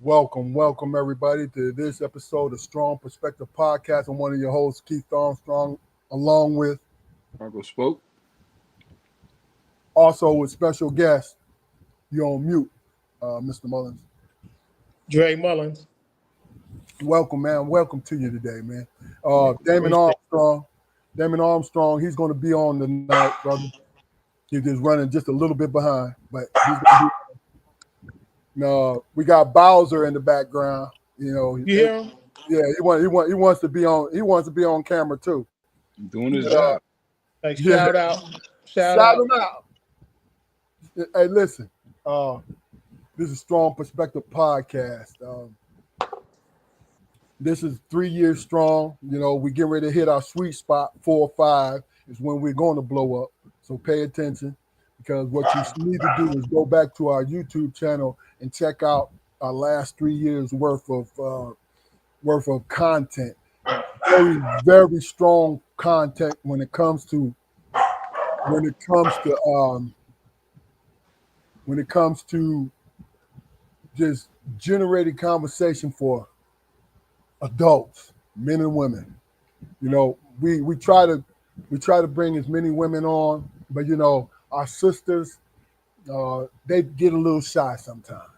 Welcome everybody to this episode of Strong Perspective Podcast. I'm one of your hosts, Keith Armstrong, along with Uncle Spoke. Also with special guest, you're on mute, Mr. Mullins. Dre Mullins. Welcome, man. Welcome to you today, man. Damon Armstrong, he's going to be on tonight, brother. He's just running just a little bit behind, but he's going to be. No, we got Bowser in the background. You know, Yeah, he wants to be on. He wants to be on camera too. Doing his job. like shout out. Shout him out. Hey, listen. This is Strong Perspective Podcast. This is 3 years strong. You know, we get ready to hit our sweet spot. 4 or 5 is when we're going to blow up. So pay attention, because what you need to do is go back to our YouTube channel and check out our last 3 years worth of content. Very strong content when it comes to just generating conversation for adults, men and women. You know, we try to bring as many women on, but you know, our sisters, they get a little shy sometimes.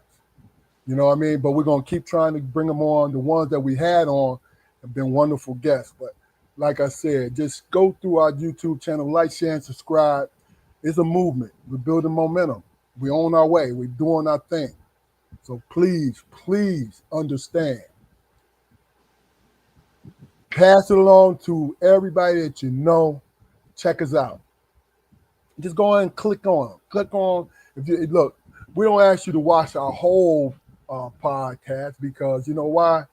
You know what I mean? But we're going to keep trying to bring them on. The ones that we had on have been wonderful guests. But like I said, just go through our YouTube channel, like, share, and subscribe. It's a movement. We're building momentum. We're on our way. We're doing our thing. So please understand. Pass it along to everybody that you know. Check us out. Just go ahead and click on them. Click on. Look, we don't ask you to watch our whole podcast, because you know why?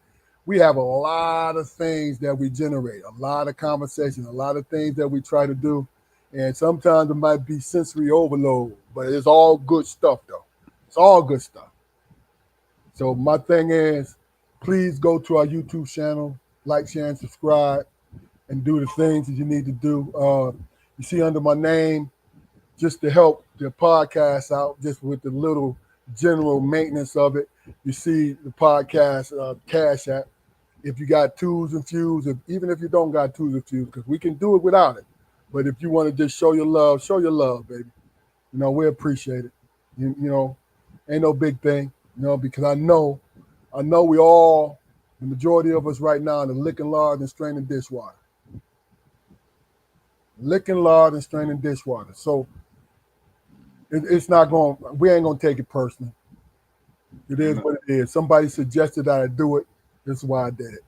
We have a lot of things that we generate, a lot of conversation, a lot of things that we try to do. And sometimes it might be sensory overload, but it's all good stuff, though. It's all good stuff. So my thing is, please go to our YouTube channel, like, share, and subscribe, and do the things that you need to do. You see under my name, just to help the podcast out, just with the little general maintenance of it. You see the podcast Cash App. If you got twos and fews, even if you don't got twos and fews, because we can do it without it. But if you want to just show your love, baby. You know, we appreciate it. You know, ain't no big thing, you know, because I know we all, the majority of us right now, are licking lard and straining dishwater. Licking lard and straining dishwater. So it's not going, we ain't going to take it personally. It is what it is. Somebody suggested that I do it. This is why I did it.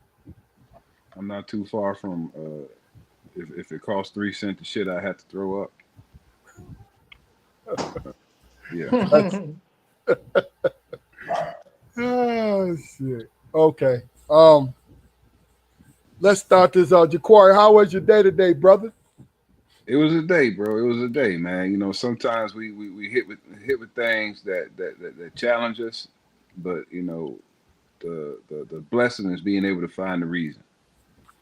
I'm not too far from, if it costs 3 cents, the shit I had to throw up. Yeah. Oh, shit. Okay. Let's start this out. Jaquari, how was your day today, brother? It was a day, bro. It was a day, man. You know, sometimes we hit with things that challenge us, but you know, the blessing is being able to find the reason.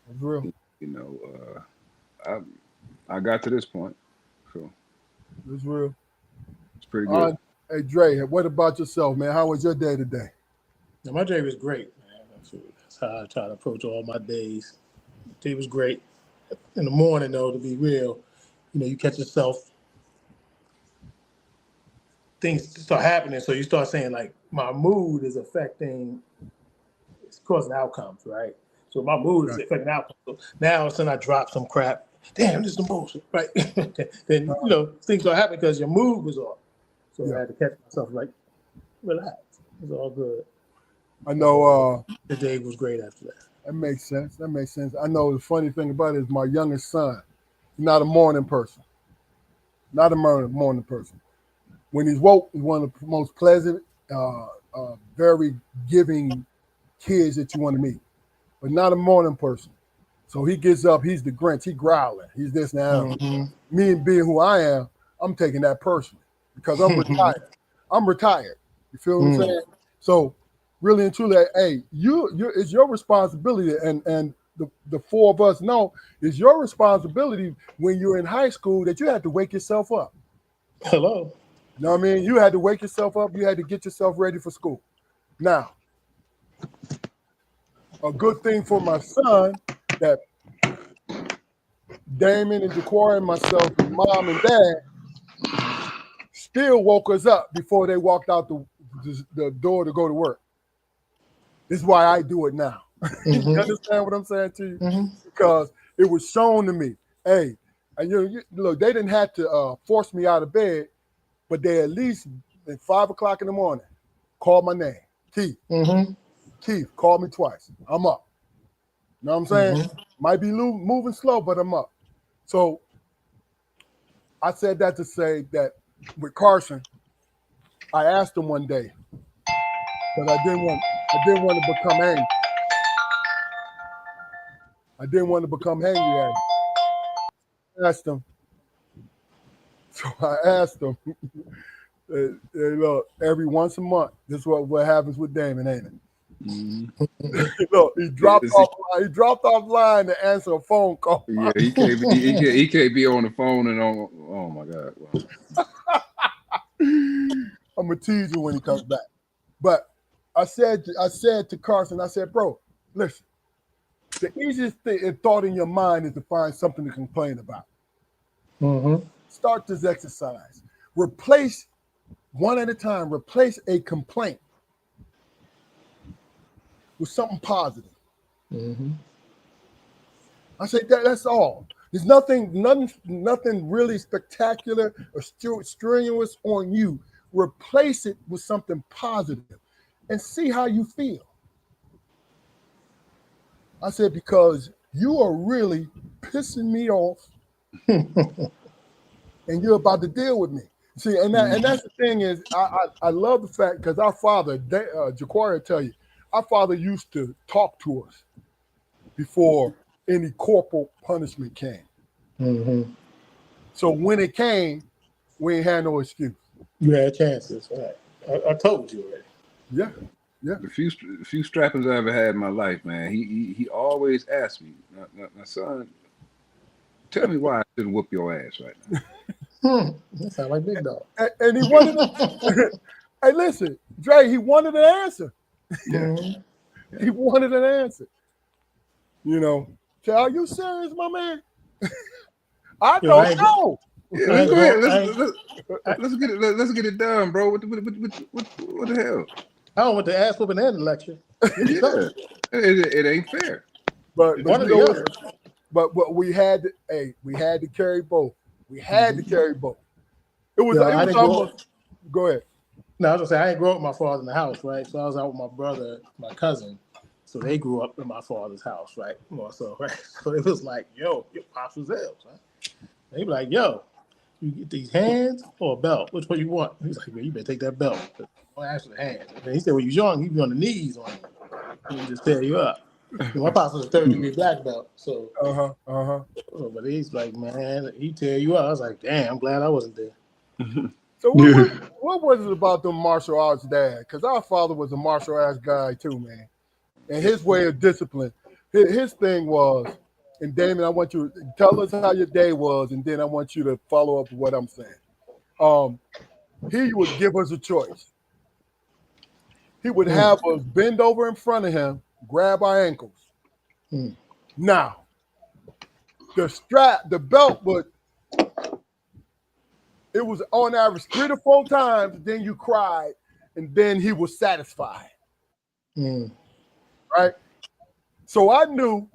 That's real. You know, I got to this point, so it's real. It's pretty good. Hey Dre, what about yourself, man? How was your day today? Now, my day was great, man. That's how I try to approach all my days. The day was great. In the morning, though, to be real, you know, you catch yourself, things start happening, so you start saying, like, my mood is affecting, it's causing outcomes, right? So my mood is affecting outcomes. So now all of a sudden I drop some crap. Damn, this is some bullshit, right? Then, you know, things start happening because your mood was off. So I had to catch myself, like, relax. It's all good. I know. The day was great after that. That makes sense. I know the funny thing about it is my youngest son, he's not a morning person. Not a morning person. When he's woke, he's one of the most pleasant, very giving kids that you want to meet, but not a morning person. So he gets up, he's the Grinch, he growling, he's this now. Mm-hmm. Me being who I am, I'm taking that personally because I'm retired. You feel what I'm saying? So really and truly, hey, it's your responsibility, and the four of us know it's your responsibility when you're in high school that you have to wake yourself up. Hello. You know what I mean? You had to wake yourself up. You had to get yourself ready for school. Now, a good thing for my son that Damon and Jaquari and myself and mom and dad still woke us up before they walked out the door to go to work. This is why I do it now. Mm-hmm. You understand what I'm saying to you? Mm-hmm. Because it was shown to me, hey, and look, they didn't have to force me out of bed, but they at least at 5 o'clock in the morning called my name. Keith. Mm-hmm. Keith, call me twice. I'm up. You know what I'm saying? Mm-hmm. Might be moving slow, but I'm up. So I said that to say that with Carson, I asked him one day, but I didn't want to become angry. I didn't want to become angry at him. I asked him. So I asked him, hey, look, every once a month, this is what happens with Damon, ain't it? Mm-hmm. Look, he dropped off line to answer a phone call. Yeah, he can't be on the phone and on. Oh my God! Wow. I'm gonna tease you when he comes back. But I said to Carson, I said, bro, listen, the easiest thought in your mind is to find something to complain about. Mm-hmm. Start this exercise. Replace one at a time. Replace a complaint with something positive. Mm-hmm. I say that's all. There's nothing really spectacular or strenuous on you. Replace it with something positive and see how you feel. I said, because you are really pissing me off and you're about to deal with me. See, and that's the thing is, I love the fact, because our father, Jaquari tell you, our father used to talk to us before any corporal punishment came. Mm-hmm. So when it came, we ain't had no excuse. You had chances, right? I told you already. Yeah, yeah. The few strappings I ever had in my life, man. He always asked me, "Now, son, tell me why I shouldn't whoop your ass right now." That sounds like Big Dog. And he wanted to, hey, listen, Dre, he wanted an answer. Mm-hmm. He wanted an answer. You know, say, are you serious, my man? I don't know. Yeah, go ahead. Let's get it done, bro. What the hell? I don't want to ask whooping and the lecture. Yeah, it ain't fair. But One or you know the other. but we had to carry both. We had to carry both. It was almost. Go ahead. No, I was gonna say I didn't grow up with my father in the house, right? So I was out with my brother, my cousin. So they grew up in my father's house, right? So it was like, yo, your pops was there, right? They be like, yo, you get these hands or a belt? Which one you want? He's like, man, you better take that belt. Don't ask for the hands. And he said, when you was young, he'd be on the knees on you. He'd just tear you up. And my pops was a 3rd-degree black belt. So, but he's like, man, he tear you up. I was like, damn, I'm glad I wasn't there. So what was it about them martial arts, Dad? Because our father was a martial arts guy too, man. And his way of discipline, his thing was, and Damon, I want you to tell us how your day was, and then I want you to follow up with what I'm saying. He would give us a choice. He would have us bend over in front of him, grab our ankles. Now, the belt it was on average 3 to 4 times, then you cried, and then he was satisfied. Right? So I knew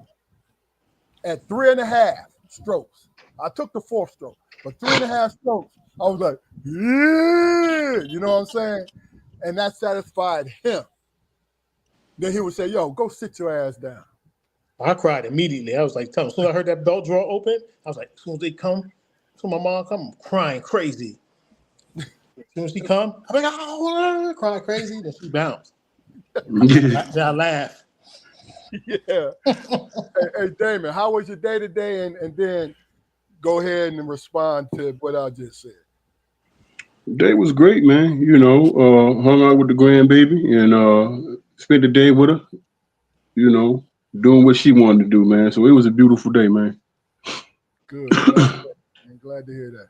at 3.5 strokes, I took the 4th stroke, but 3.5 strokes, I was like, yeah, you know what I'm saying? And that satisfied him. Then he would say, yo, go sit your ass down. I cried immediately. I was like, tell him, as soon as I heard that belt drawer open, I was like, as soon as they come, as soon as my mom come, I'm crying crazy. As soon as she come, I'm like, oh, crying crazy. Then she bounced. Then I laugh. Yeah. Hey, Damon, how was your day today? And then go ahead and respond to what I just said. Day was great, man. You know, hung out with the grandbaby and spent the day with her, you know, doing what she wanted to do, man. So it was a beautiful day, man. Good. I'm glad to hear that.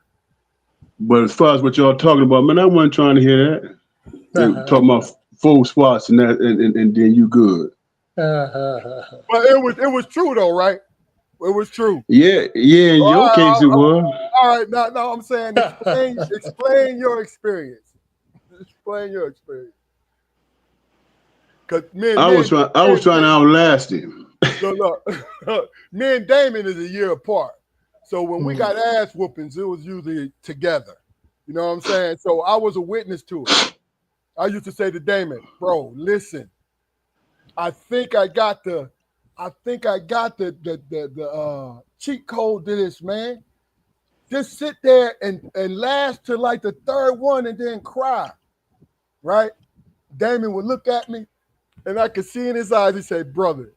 But as far as what y'all talking about, man, I wasn't trying to hear that. They were talking about 4 spots and that, and then you good. But it was true though, right? It was true. Yeah, in All your right, case it was. all right. No, I'm saying explain your experience. Explain your experience. Cause I was trying to outlast him. Look, me and Damon is a year apart. So when we got ass whoopings, it was usually together. You know what I'm saying? So I was a witness to it. I used to say to Damon, bro, listen, I think I got the cheat code to this, man. Just sit there and last to like the third one and then cry. Right? Damon would look at me and I could see in his eyes, he said, brother,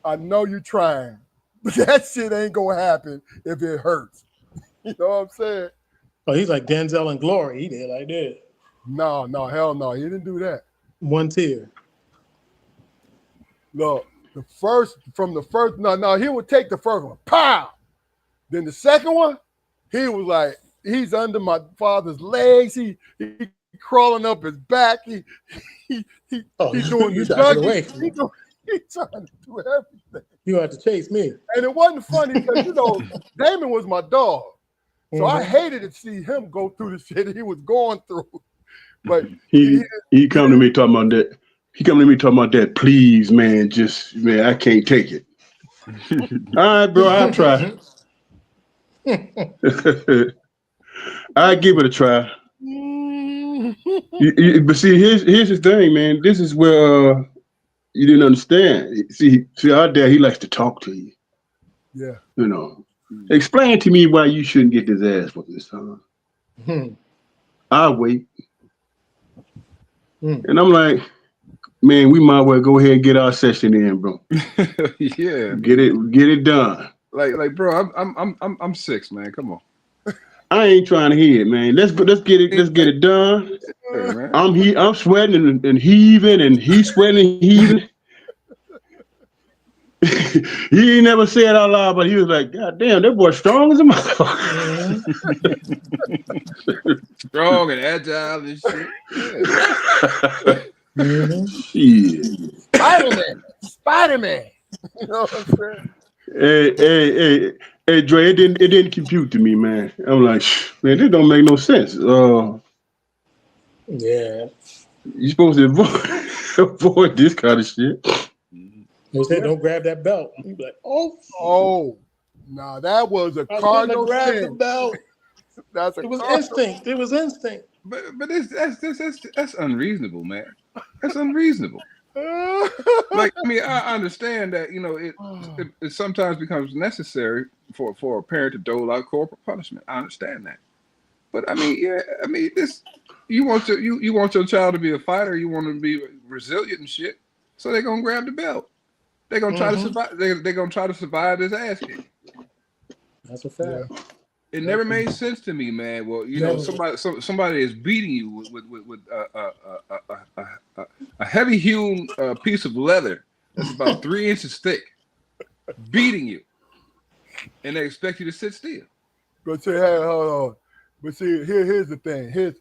I know you're trying, but that shit ain't gonna happen if it hurts. You know what I'm saying? Oh, he's like Denzel and Glory. He did like that. No, hell no. He didn't do that. One tear. Look, the first, he would take the first one, pow. Then the second one, he was like, he's under my father's legs. He crawling up his back. He's doing the jugging. He's trying to do everything. You have to chase me. And it wasn't funny because, Damon was my dog. So I hated to see him go through the shit he was going through. But he come to me talking about that. He come to me talking about that. Please, man, I can't take it. All right, bro, I'll try. I give it a try. But see, here's the thing, man. This is where you didn't understand. See, our dad, he likes to talk to you. Yeah. Explain to me why you shouldn't get this ass whooped this time. I'll wait. And I'm like, man, we might well go ahead and get our session in, bro. Yeah. Get it done. Like, bro, I'm 6, man. Come on. I ain't trying to hear it, man. Let's get it done. Hey, I'm sweating and heaving, and he's sweating and heaving. He ain't never said out loud, but he was like, God damn, that boy strong as a motherfucker. Strong and agile and shit. Shit. Spider-Man. You know what I'm saying? Hey, Dre, it didn't compute to me, man. I'm like, man, this don't make no sense. Yeah. You're supposed to avoid this kind of shit. They said, don't grab that belt. You'd be like, oh. No, that was a cardinal grab sin. the belt. It was instinct. It was instinct. But that's unreasonable, man. That's unreasonable. Like, I mean, I understand that, it sometimes becomes necessary for a parent to dole out corporal punishment. I understand that. But I mean, this you want your child to be a fighter, you want them to be resilient and shit. So they're gonna grab the belt. They're gonna try to survive. They're gonna try to survive this ass kick. That's a fact. Yeah. It never made sense to me, man. Well, somebody is beating you with a heavy hewn piece of leather that's about 3 inches thick, beating you, and they expect you to sit still. But see, hey, hold on. But see, here's the thing. Here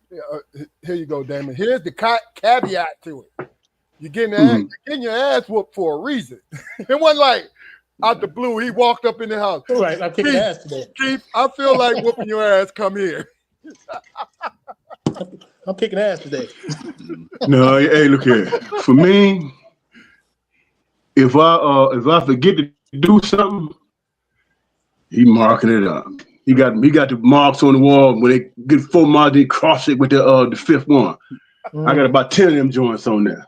you go, Damon. Here's the caveat to it. You're getting your ass whooped for a reason. It wasn't like out the blue, he walked up in the house. All right, I'm kicking ass today. Keith, I feel like whooping your ass. Come here. I'm kicking ass today. No, hey, look here. For me, if I forget to do something, he marking it up. He got the marks on the wall. When they get 4 marks, they cross it with the 5th one. I got about 10 of them joints on there.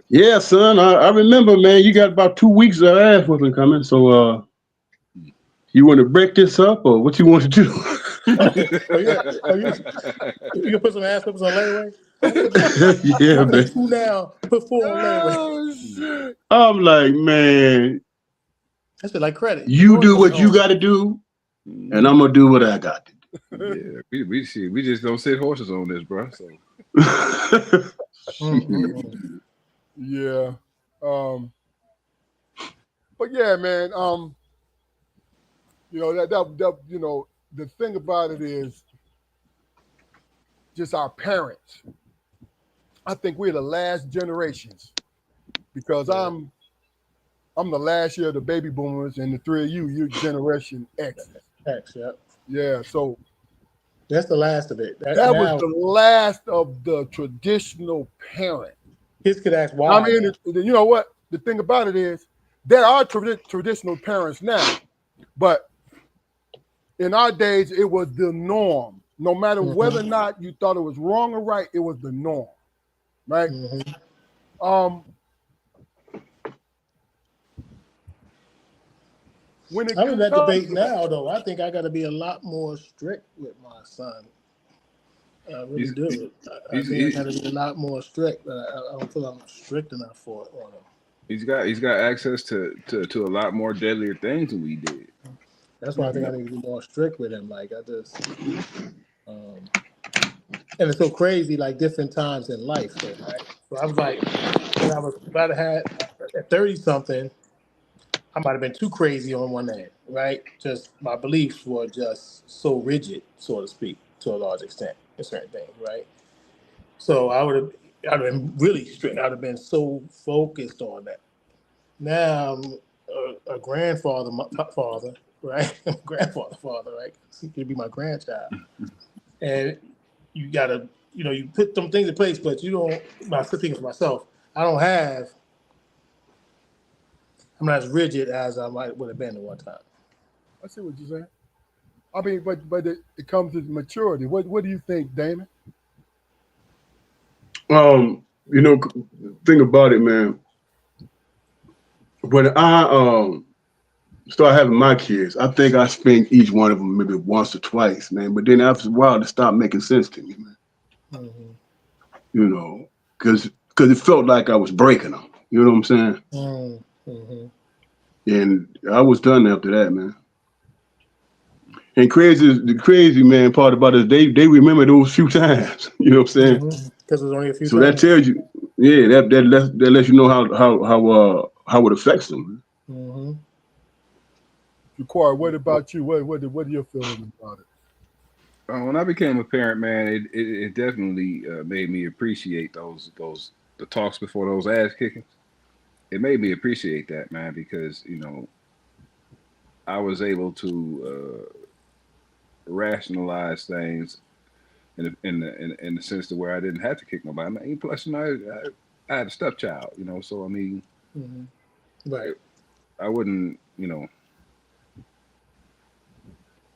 Yeah, son. I remember, man. You got about 2 weeks of ass whooping coming. So, you want to break this up, or what you want to do? You gonna put some ass whoopers on layaway? Yeah, man. 2 now, put 4 on layaway. I'm like, man. That's like credit. You do what you got to do, and I'm gonna do what I got to do. Yeah, we just don't sit horses on this, bro. So. Yeah. But yeah, man. The thing about it is just our parents. I think we're the last generations because Yeah. I'm the last year of the baby boomers, and the three of you're Generation X. X, yeah. Yeah, so That's the last of it. that was Now the last of the traditional parent. kids could ask why. I mean, you know what? The thing about it is, there are traditional parents now, but in our days, it was the norm. No matter whether or not you thought it was wrong or right, it was the norm, right? When it I'm in that comes debate now, though. I think I got to be a lot more strict with my son. I really do. I think I got to be a lot more strict, but I don't feel I'm strict enough for it on him. He's got access to a lot more deadlier things than we did. That's why I think I need to be more strict with him. Like I just, and it's so crazy. Like different times in life, though, right? So I was like, when I was about to have at 30 something, I might have been too crazy on one end, right? Just my beliefs were just so rigid, so to speak, to a large extent in certain things, right? So I'd have been really strict. I'd have been so focused on that. Now I'm a grandfather, father, right? father, right? He could be my grandchild, and you gotta, you put some things in place, but you don't. I'm speaking for myself. I'm not as rigid as I would have been at one time. I see what you're saying. I mean, but it comes to maturity. What do you think, Damon? Think about it, man. When I start having my kids, I think I spanked each one of them maybe once or twice, man. But then after a while, it stopped making sense to me, man. Because it felt like I was breaking them. You know what I'm saying? And I was done after that, man. And the crazy man part about it, they remember those few times. You know what I'm saying? Because it was only a few so times. that tells you, yeah, that lets you know how it affects them. Ja'Quar, what about you? What are your feelings about it? When I became a parent, man, it definitely made me appreciate the talks before those ass kickings. It made me appreciate that, man, because I was able to rationalize things in the sense to where I didn't have to kick nobody. I mean, plus, I had a stepchild, so I mean, right. I wouldn't,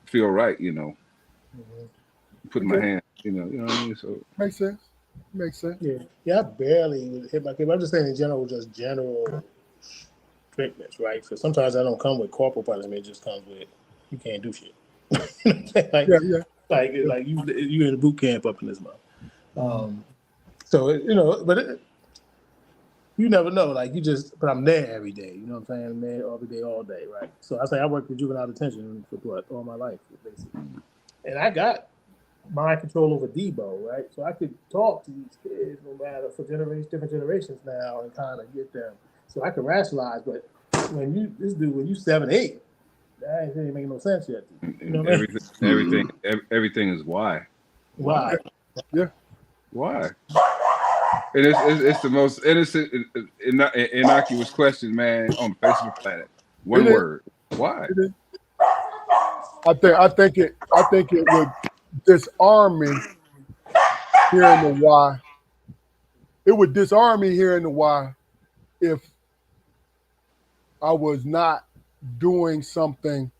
feel right, putting my hand, you know what I mean. So makes sense. Yeah. I barely would hit my kid. I'm just saying in general, just general strictness, right? So sometimes I don't come with corporal punishment. It just comes with you can't do shit. Like you in a boot camp up in this month. So you never know. Like but I'm there every day. You know what I'm saying? I'm there every day, all day, right? So I say I worked with juvenile detention for all my life, basically. And I got mind control over Debo, right? So I could talk to these kids no matter for different generations now and kind of get them. So I can rationalize, but when you 7, 8, that ain't really making no sense yet. You know what everything is why. Why? Yeah. Why? And it's the most innocent, innocuous question, man, on the face of the planet. One word. Why? I think it would disarm me hearing the why. It would disarm me hearing the why if I was not doing something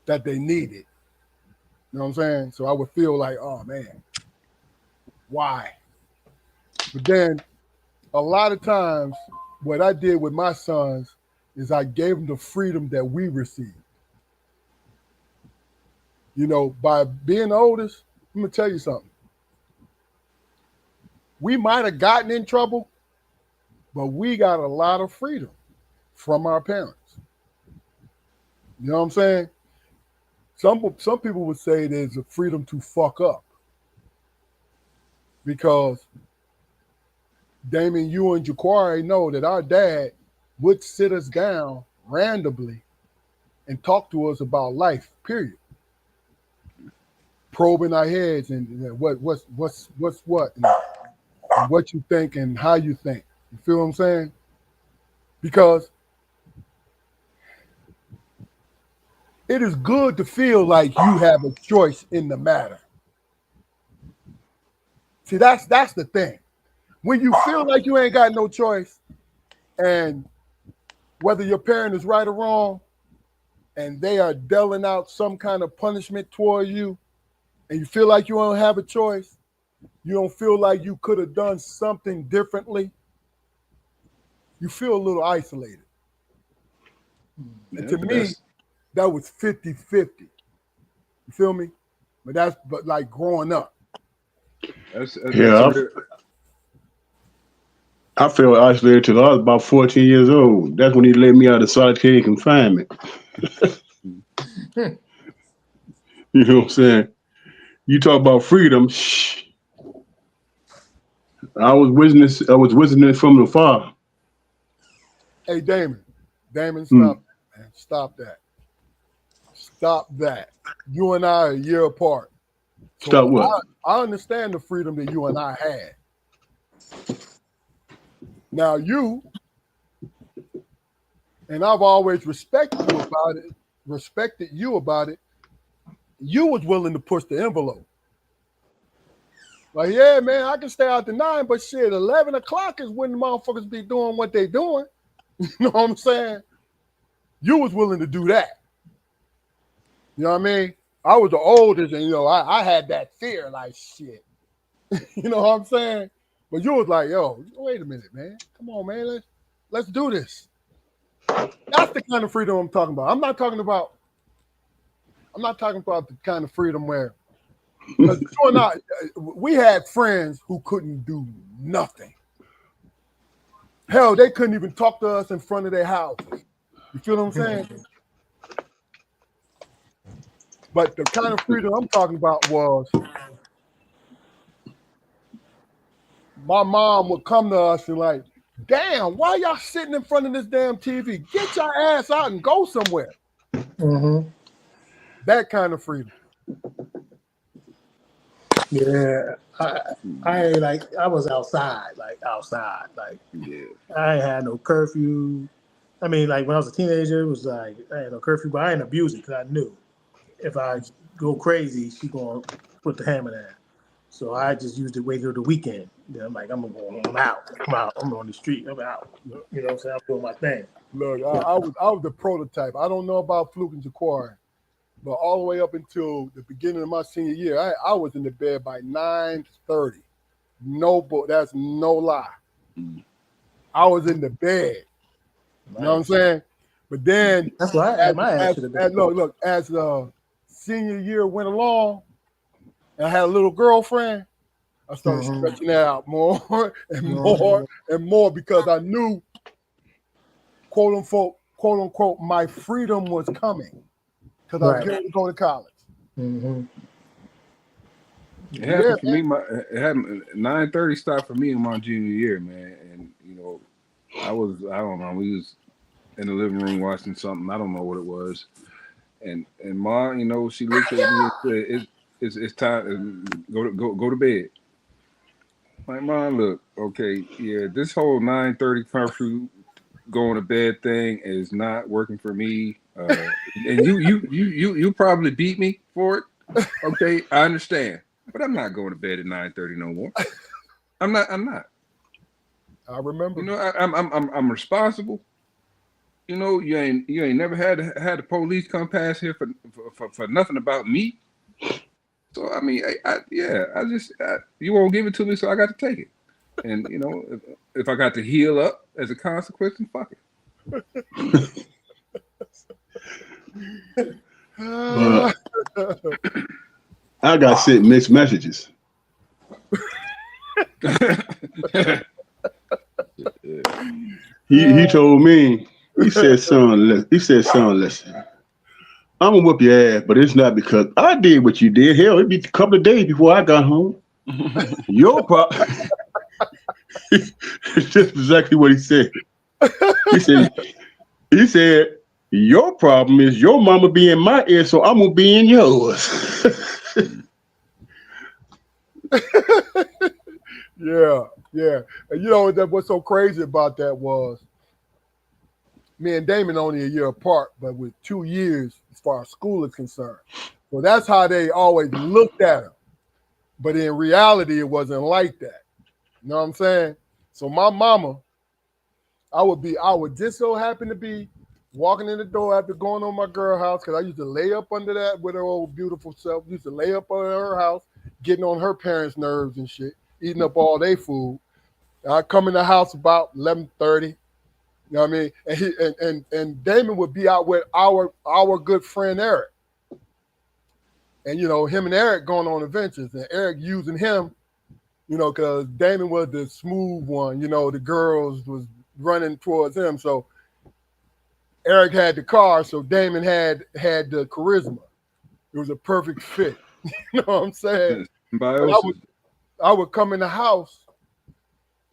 that they needed. You know what I'm saying? So I would feel like, oh man, why? But then a lot of times what I did with my sons is I gave them the freedom that we received. By being the oldest, I'm going to tell you something. We might have gotten in trouble, but we got a lot of freedom from our parents. You know what I'm saying? Some people would say there's a freedom to fuck up. Because Damon, you and Ja'Quar know that our dad would sit us down randomly and talk to us about life, period. Probing our heads and what's what, and and what you think and how you think. You feel what I'm saying? Because it is good to feel like you have a choice in the matter. See, that's the thing. When you feel like you ain't got no choice, and whether your parent is right or wrong, and they are dealing out some kind of punishment toward you, and you feel like you don't have a choice, you don't feel like you could have done something differently, you feel a little isolated. Yeah, And to me, that was 50-50. You feel me? But like growing up. Yeah, I felt isolated till I was about 14 years old. That's when he let me out of solitary confinement. You know what I'm saying? You talk about freedom. Shh. I was witnessing it from afar. Hey, Damon, stop that, man. Stop that. You and I are a year apart. So Stop what? I understand the freedom that you and I had. Now you, and I've always respected you about it. You was willing to push the envelope. Like, yeah, man, I can stay out to 9, but shit, 11 o'clock is when the motherfuckers be doing what they doing. You know what I'm saying? You was willing to do that. You know what I mean? I was the oldest, and I had that fear, like shit. You know what I'm saying? But you was like, yo, wait a minute, man. Come on, man. Let's do this. That's the kind of freedom I'm talking about. I'm not talking about the kind of freedom where we had friends who couldn't do nothing. Hell, they couldn't even talk to us in front of their houses. You feel what I'm saying? But the kind of freedom I'm talking about was my mom would come to us and like, damn, why y'all sitting in front of this damn TV? Get your ass out and go somewhere. Mm-hmm. That kind of freedom. Yeah, I was outside. yeah. I ain't had no curfew. I mean, like when I was a teenager, it was like I had no curfew, but I didn't abuse it because I knew if I go crazy, she gonna put the hammer down. So I just used it wait till the weekend. Then I'm like, I'm out. I'm on the street. I'm out. You know what I'm saying? I'm doing my thing. Look, I was the prototype. I don't know about Fluke and Jaquari, but all the way up until the beginning of my senior year, I was in the bed by 9:30. That's no lie. I was in the bed. You know what I'm saying? But then that's why I had my ass to the bed. Look, as the senior year went along, and I had a little girlfriend, I started stretching that out more and more and more because I knew, quote unquote, my freedom was coming because I was going to go to college. Mm-hmm. It happened for me. It happened 9:30 stopped for me in my junior year, man. And I don't know. We was in the living room watching something. I don't know what it was. And Mom, she looked at me and said, "It's time to go to bed." Like, Mom, look, okay, yeah, this whole 9:30 curfew going to bed thing is not working for me. And you probably beat me for it. Okay, I understand, but I'm not going to bed at 9:30 no more. I'm not. I remember. I'm responsible. You ain't never had the police come past here for nothing about me. So I mean, you won't give it to me, so I got to take it. And if I got to heal up as a consequence, then fuck it. I got sent mixed messages. He told me, he said, son, listen, I'm gonna whoop your ass, but it's not because I did what you did. Hell, it'd be a couple of days before I got home. Your problem. It's just exactly what he said. He said, your problem is your mama be in my ear, so I'm gonna be in yours. Yeah. Yeah. And you know what's so crazy about that was me and Damon only a year apart, but with 2 years as far as school is concerned. So that's how they always looked at him. But in reality, it wasn't like that. You know what I'm saying? So my mama, I would just so happen to be walking in the door after going on my girl house, because I used to lay up under that with her old beautiful self. Used to lay up under her house, getting on her parents' nerves and shit, eating up all their food. I come in the house about 11:30. You know what I mean? And and Damon would be out with our good friend Eric. And you know, him and Eric going on adventures, and Eric using him, you know, because Damon was the smooth one, you know, the girls was running towards him. So Eric had the car, so Damon had the charisma. It was a perfect fit. You know what I'm saying? I would come in the house,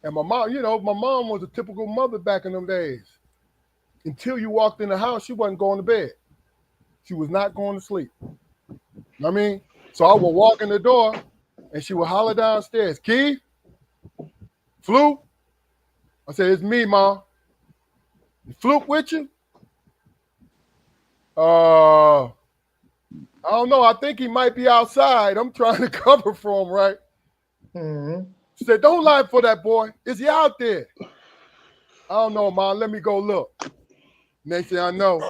and my mom, you know, my mom was a typical mother back in them days. Until you walked in the house, she wasn't going to bed. She was not going to sleep. You know what I mean? So I would walk in the door, and she would holler downstairs, Keith, Fluke. I said, it's me, Mom. Fluke with you? I don't know. I think he might be outside. I'm trying to cover for him, right? Mm-hmm. She said, don't lie for that boy. Is he out there? I don't know, Mom. Let me go look. Next thing I know,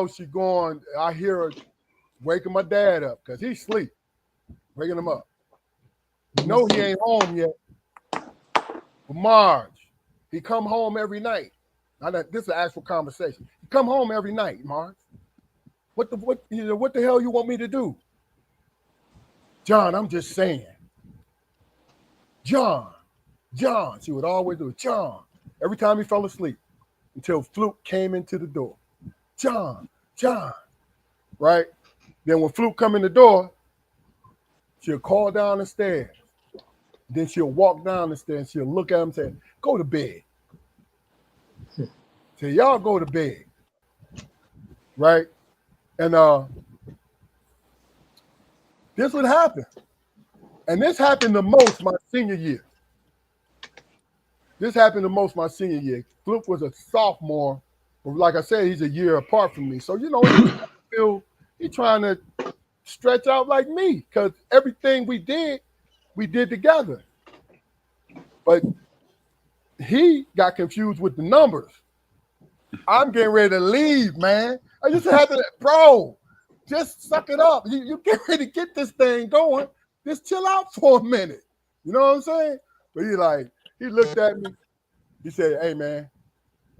she going, I hear her waking my dad up because he's asleep, waking him up. You know he ain't home yet. But Marge, he come home every night. This is an actual conversation. He come home every night, Marge. What the hell you want me to do? John, I'm just saying. John. She would always do it. John. Every time he fell asleep until Fluke came into the door. John. Right? Then when Fluke come in the door, she'll call down the stairs. Then she'll walk down the stairs and she'll look at him and say, go to bed. Say, y'all go to bed. Right? And this would happen. And this happened the most my senior year. Fluke was a sophomore. But like I said, he's a year apart from me. So, you know, he's trying to stretch out like me because everything we did together. But he got confused with the numbers. I'm getting ready to leave, man. I just had to, bro, just suck it up. You get ready to get this thing going. Just chill out for a minute. You know what I'm saying? But he looked at me. He said, hey, man.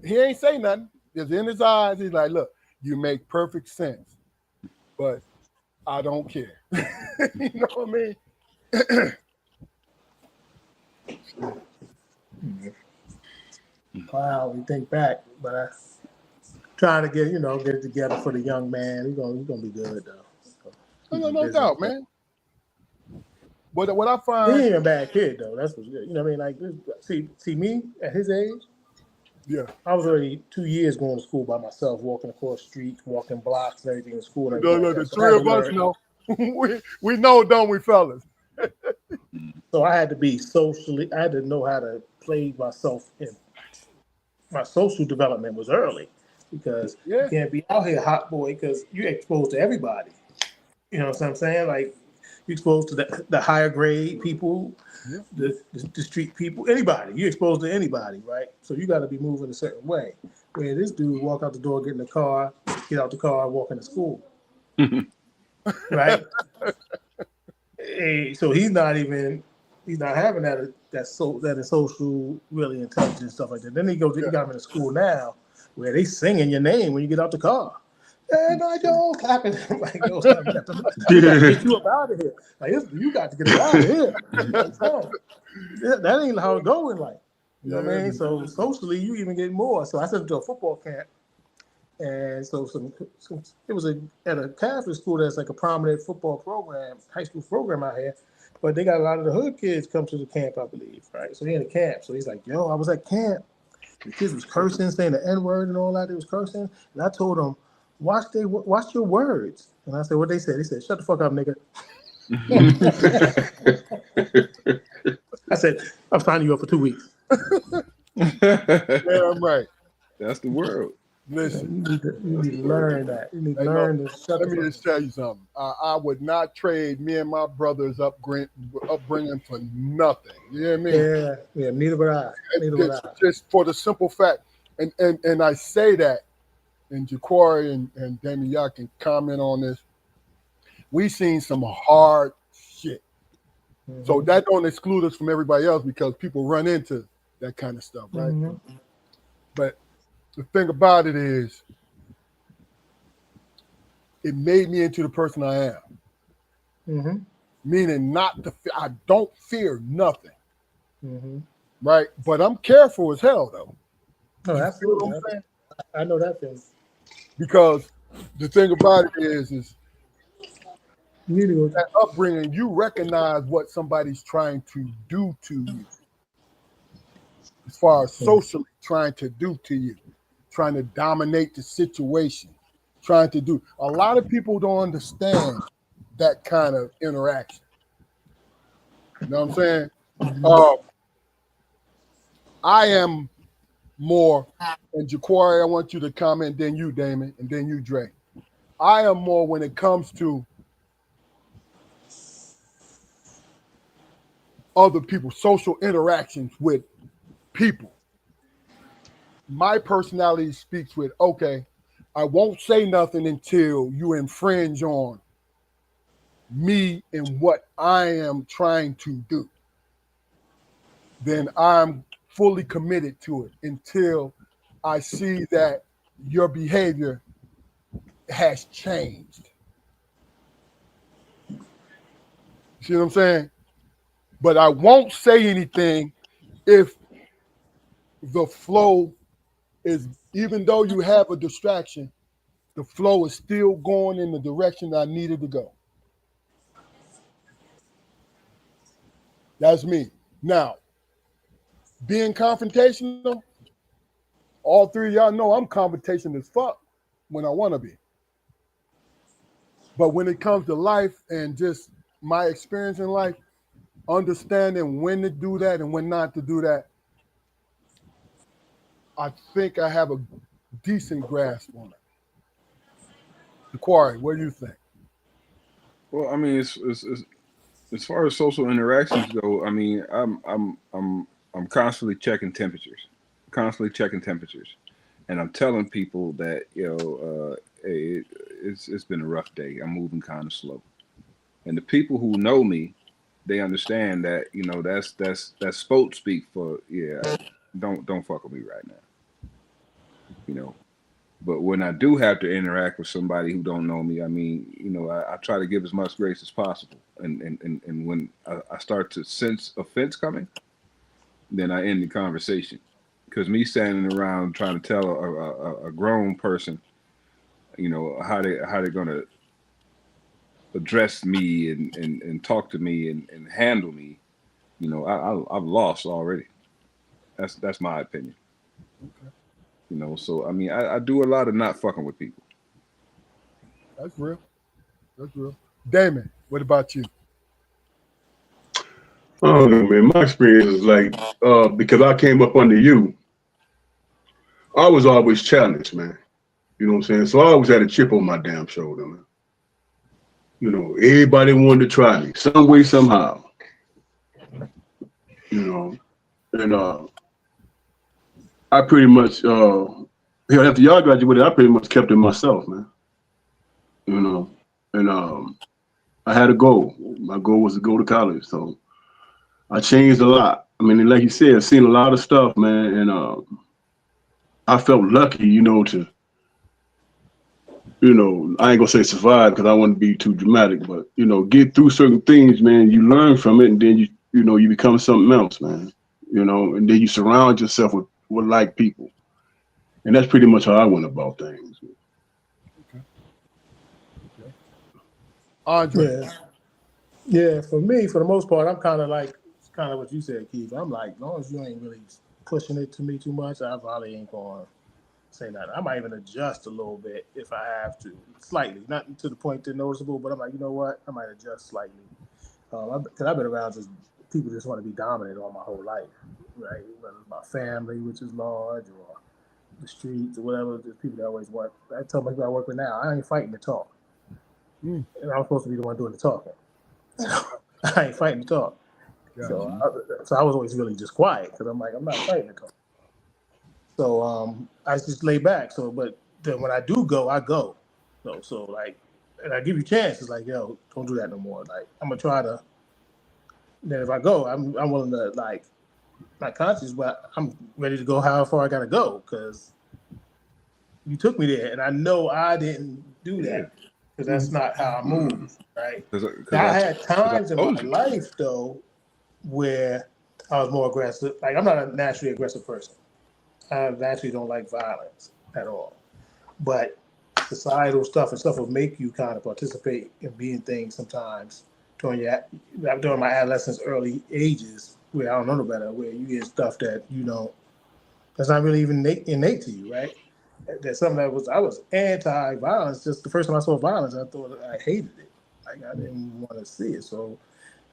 He ain't say nothing. Just in his eyes, he's like, look, you make perfect sense. But I don't care. You know what I mean? Wow, we think back, but I trying to get it together for the young man. He's gonna be good though. No doubt, man. But what I find, he ain't a bad kid though. That's what's good. You know what I mean? Like, see me at his age. Yeah, I was already 2 years going to school by myself, walking across streets, walking blocks, and everything in school. No, the three of us know. we know, don't we, fellas? So I had to be I had to know how to play myself in. My social development was early because you can't be out here hot boy because you're exposed to everybody. You know what I'm saying? Like you're exposed to the higher grade people, the street people, anybody. You're exposed to anybody, right? So you got to be moving a certain way. Where this dude walk out the door, get in the car, get out the car, walk into school, right? So he's not having that social really intelligent stuff like that. Then you got him in a school now where they singing your name when you get out the car. And yo, clapping like yo, stop, you got to get you up out of here. Like you got to get out of here. That ain't how it go in life. You know what I mean? So socially, you even get more. So I sent him to a football camp, and so it was at a Catholic school that's like a prominent football program, high school program out here. But they got a lot of the hood kids come to the camp, I believe, right? So he in the camp. So he's like, yo, I was at camp. The kids was cursing, saying the N-word and all that. They was cursing. And I told them, watch your words. And I said, what they said? They said, shut the fuck up, nigga. I said, I'm signing you up for 2 weeks. Yeah, I'm right. That's the world. Listen, You need to learn that. You need to Hey, learn look, to shut let the me fuck just tell you something. I would not trade me and my brother's upbringing for nothing. You know what I mean? Yeah, neither would I. Neither would I. Just for the simple fact, and I say that, and Jaquari and Damien, y'all can comment on this. We seen some hard shit. So that don't exclude us from everybody else because people run into that kind of stuff, right? But the thing about it is, it made me into the person I am. Meaning I don't fear nothing. Right? But I'm careful as hell though. No, absolutely. I know that thing. Because the thing about it is you that upbringing, you recognize what somebody's trying to do to you. As far as socially trying to do to you, trying to dominate the situation, trying to do. A lot of people don't understand that kind of interaction. You know what I'm saying? I am more, and Jaquari, I want you to comment, then you, Damon, and then you, Dre. I am more when it comes to other people, social interactions with people. My personality speaks with, okay, I won't say nothing until you infringe on me and what I am trying to do. Then I'm fully committed to it until I see that your behavior has changed. See what I'm saying? But I won't say anything if the flow is, even though you have a distraction, the flow is still going in the direction that I needed to go. That's me. Now, being confrontational, all three of y'all know I'm confrontational as fuck when I want to be. But when it comes to life and just my experience in life, understanding when to do that and when not to do that, I think I have a decent grasp on it. Jaquari, what do you think? Well, I mean, it's as far as social interactions go. I mean, I'm constantly checking temperatures, and I'm telling people that hey, it's been a rough day. I'm moving kind of slow, and the people who know me, they understand that that's spoke speak for don't fuck with me right now. But when I do have to interact with somebody who don't know me, I mean, I try to give as much grace as possible. And when I start to sense offense coming, then I end the conversation. Because me standing around trying to tell a grown person, how they're gonna address me and talk to me and handle me, I've lost already. That's my opinion. So I mean, I do a lot of not fucking with people. That's real. That's real. Damon, what about you? Oh man, my experience is like because I came up under you, I was always challenged, man. You know what I'm saying? So I always had a chip on my damn shoulder, man. Everybody wanted to try me some way, somehow. And I pretty much after y'all graduated, I pretty much kept it myself, man. And I had a goal. My goal was to go to college, so I changed a lot. I mean, like you said, I've seen a lot of stuff, man, and I felt lucky, to, I ain't gonna say survive because I don't want to be too dramatic, but get through certain things, man. You learn from it, and then you become something else, man. And then you surround yourself with like people, and that's pretty much how I went about things. Okay. Andre. Yeah. For me, for the most part, I'm kind of what you said, Keith. I'm like, as long as you ain't really pushing it to me too much, I probably ain't gonna say nothing. I might even adjust a little bit if I have to, slightly, not to the point to noticeable, but I'm like, you know what? I might adjust slightly Because I've been around just people just want to be dominant all my whole life, right? Whether it's my family, which is large, or the streets or whatever. There's people that always want. I tell my people I work with now, I ain't fighting to talk, and I'm supposed to be the one doing the talking. I ain't fighting to talk. So I was always really just quiet because I'm like, I'm not fighting to talk. So I just lay back. So, but then when I do go, I go. So like, and I give you chances. Like, yo, don't do that no more. Like, I'm gonna try to. Then if I go, I'm willing to, like, not conscious, but I'm ready to go how far I gotta go because you took me there, and I know I didn't do that because that's not how I move, right? Now, I had times in my life though where I was more aggressive. Like, I'm not a naturally aggressive person. I naturally don't like violence at all, but societal stuff and stuff will make you kind of participate in being things sometimes during my adolescence, early ages, where I don't know no better, where you get stuff that that's not really even innate to you, right? There's something I was anti-violence. Just the first time I saw violence, I thought I hated it. Like, I didn't want to see it. So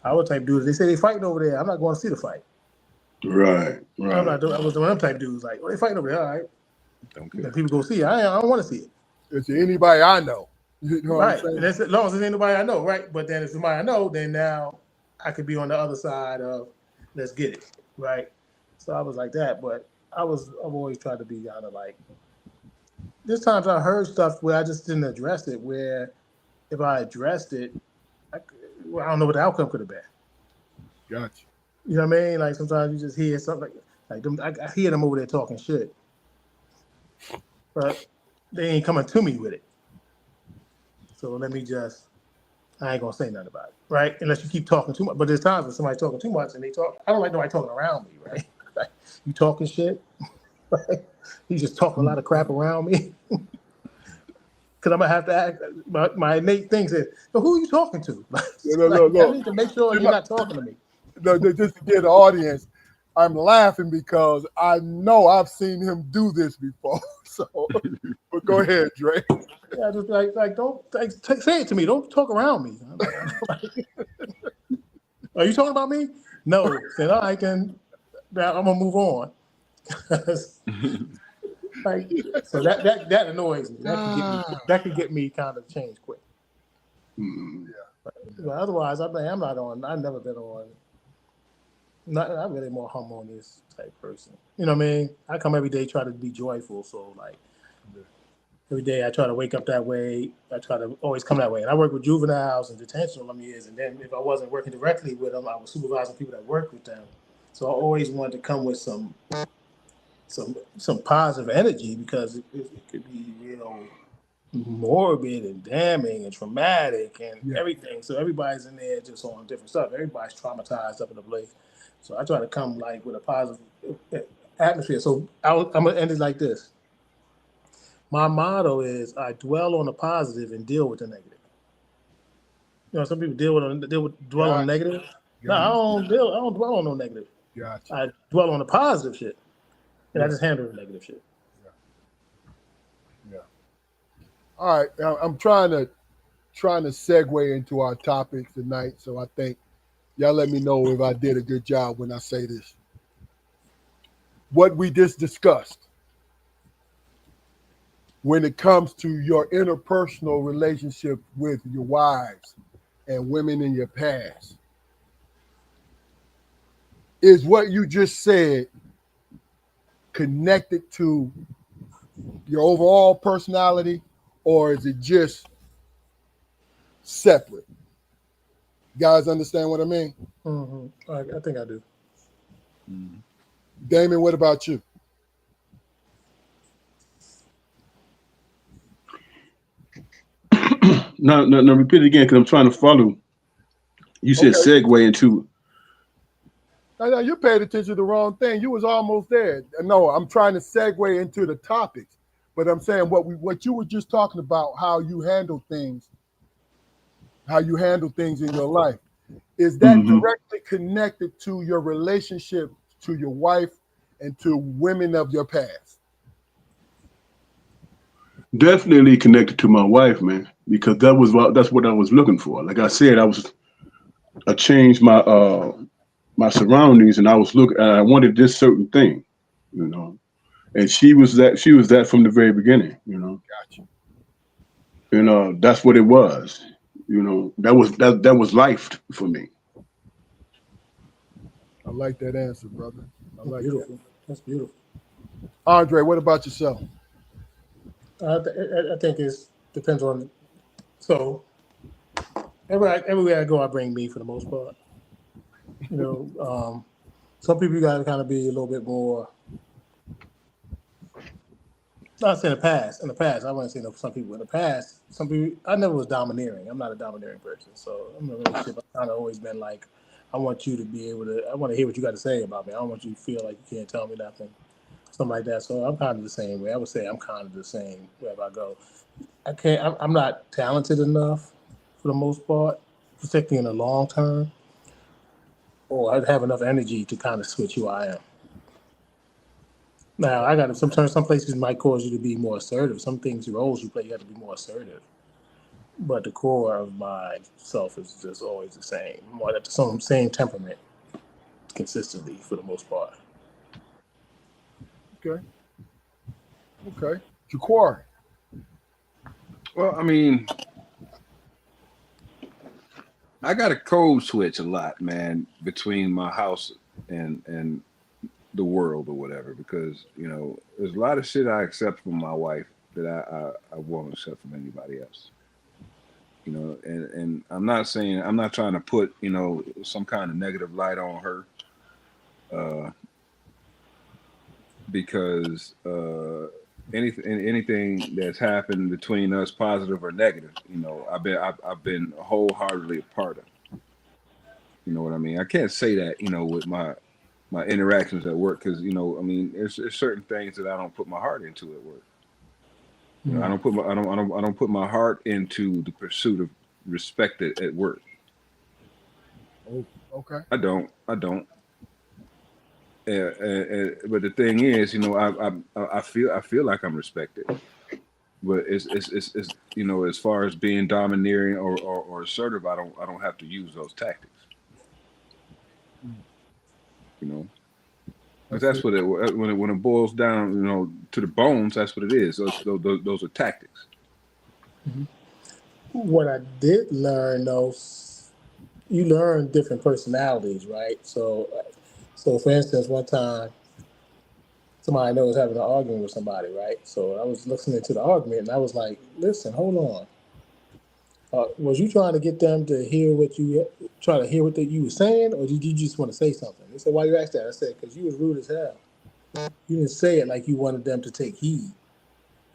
I would type dudes. They say they fighting over there. I'm not going to see the fight. Right. I'm not doing. I was one of them type dudes. Like, they fighting over there. All right. Don't care. Then people go see it. I don't want to see it. It's anybody I know. You know right. And that's as long as it's anybody I know, right? But then if somebody I know, then now I could be on the other side of let's get it, right? So I was like that, but I've always tried to be kind of like. There's times I heard stuff where I just didn't address it. Where if I addressed it, I don't know what the outcome could have been. Gotcha. You know what I mean? Like, sometimes you just hear something like them, I hear them over there talking shit, but they ain't coming to me with it. So I ain't gonna say nothing about it, right? Unless you keep talking too much. But there's times when somebody's talking too much and I don't like nobody talking around me, right? Like, you talking shit, right? You just talking a lot of crap around me. Because I'm gonna have to act. My innate thing says, so "Who are you talking to?" No. I need to make sure you're not talking to me. No, just to get the audience, I'm laughing because I know I've seen him do this before. So, but go ahead, Dre. Yeah, just like don't say it to me. Don't talk around me. Are you talking about me? No. Then I can. I'm gonna move on. Like, so that annoys me. That could get me kind of changed quick. Yeah. But otherwise, I'm not on. I've never been on. I'm really more harmonious type person. You know what I mean? I come every day try to be joyful. So like every day I try to wake up that way. I try to always come that way. And I work with juveniles and detention all them years. And then if I wasn't working directly with them, I was supervising people that worked with them. So I always wanted to come with some positive energy because it could be morbid and damning and traumatic and everything. So everybody's in there just on different stuff. Everybody's traumatized up in the place. So I try to come like with a positive atmosphere. So I'm gonna end it like this. My motto is I dwell on the positive and deal with the negative. Some people dwell on the negative. No, I don't dwell on no negative. Gotcha. I dwell on the positive shit. And I just handle the negative shit. Yeah. All right. I'm trying to segue into our topic tonight. So I think y'all let me know if I did a good job when I say this. What we just discussed when it comes to your interpersonal relationship with your wives and women in your past is what you just said connected to your overall personality, or is it just separate? You guys understand what I mean? Mm-hmm. I think I do. Damon, what about you? No, repeat it again because I'm trying to follow. You said segue into. No, you paid attention to the wrong thing. You was almost there. No, I'm trying to segue into the topics, but I'm saying what you were just talking about, how you handle things in your life. Is that directly connected to your relationship to your wife and to women of your past? Definitely connected to my wife, man, because that's what I was looking for. Like I said, I changed my surroundings, and I was looking. And I wanted this certain thing, you know. And she was that. She was that from the very beginning, you know. Gotcha. That's what it was. You know, that was life for me. I like that answer, brother. I like that. Beautiful. That's beautiful. Andre, what about yourself? I think it depends on. So everywhere I go, I bring me for the most part. You know, some people you got to kind of be a little bit more. Not saying in the past, I wouldn't say no. Some people in the past, some people, I never was domineering. I'm not a domineering person, so I'm in a relationship. I've kind of always been like, I want you to be able to. I want to hear what you got to say about me. I don't want you to feel like you can't tell me nothing, something like that. So I'm kind of the same way. I would say I'm kind of the same wherever I go. I can't. I'm not talented enough for the most part, particularly in the long term, or I'd have enough energy to kind of switch who I am. Now, I got to sometimes some places might cause you to be more assertive. Some things, roles you play, you have to be more assertive. But the core of myself is just always the same. More at the same temperament consistently for the most part. Okay. Okay. Jaquar. Well, I mean, I got a code switch a lot, man, between my house and the world or whatever, because you know there's a lot of shit I accept from my wife that I won't accept from anybody else. You know, and I'm not trying to put, you know, some kind of negative light on her, because anything that's happened between us, positive or negative, you know, I've been wholeheartedly a part of. You know what I mean? I can't say that, you know, with my interactions at work, because you know, I mean, there's certain things that I don't put my heart into at work. You know, I don't put my heart into the pursuit of respect at work. Oh, okay. I don't. But the thing is, you know, I feel like I'm respected, but it's you know, as far as being domineering or assertive, I don't have to use those tactics. You know. That's what when it boils down, you know, to the bones. That's what it is. Those are tactics. Mm-hmm. What I did learn, though, you learn different personalities, right? So for instance, one time, somebody I know was having an argument with somebody, right? So I was listening to the argument, and I was like, "Listen, hold on. Was you trying to get them to hear what you were saying, or did you just want to say something?" They said, "Why you asked that?" I said, "Because you was rude as hell. You didn't say it like you wanted them to take heed.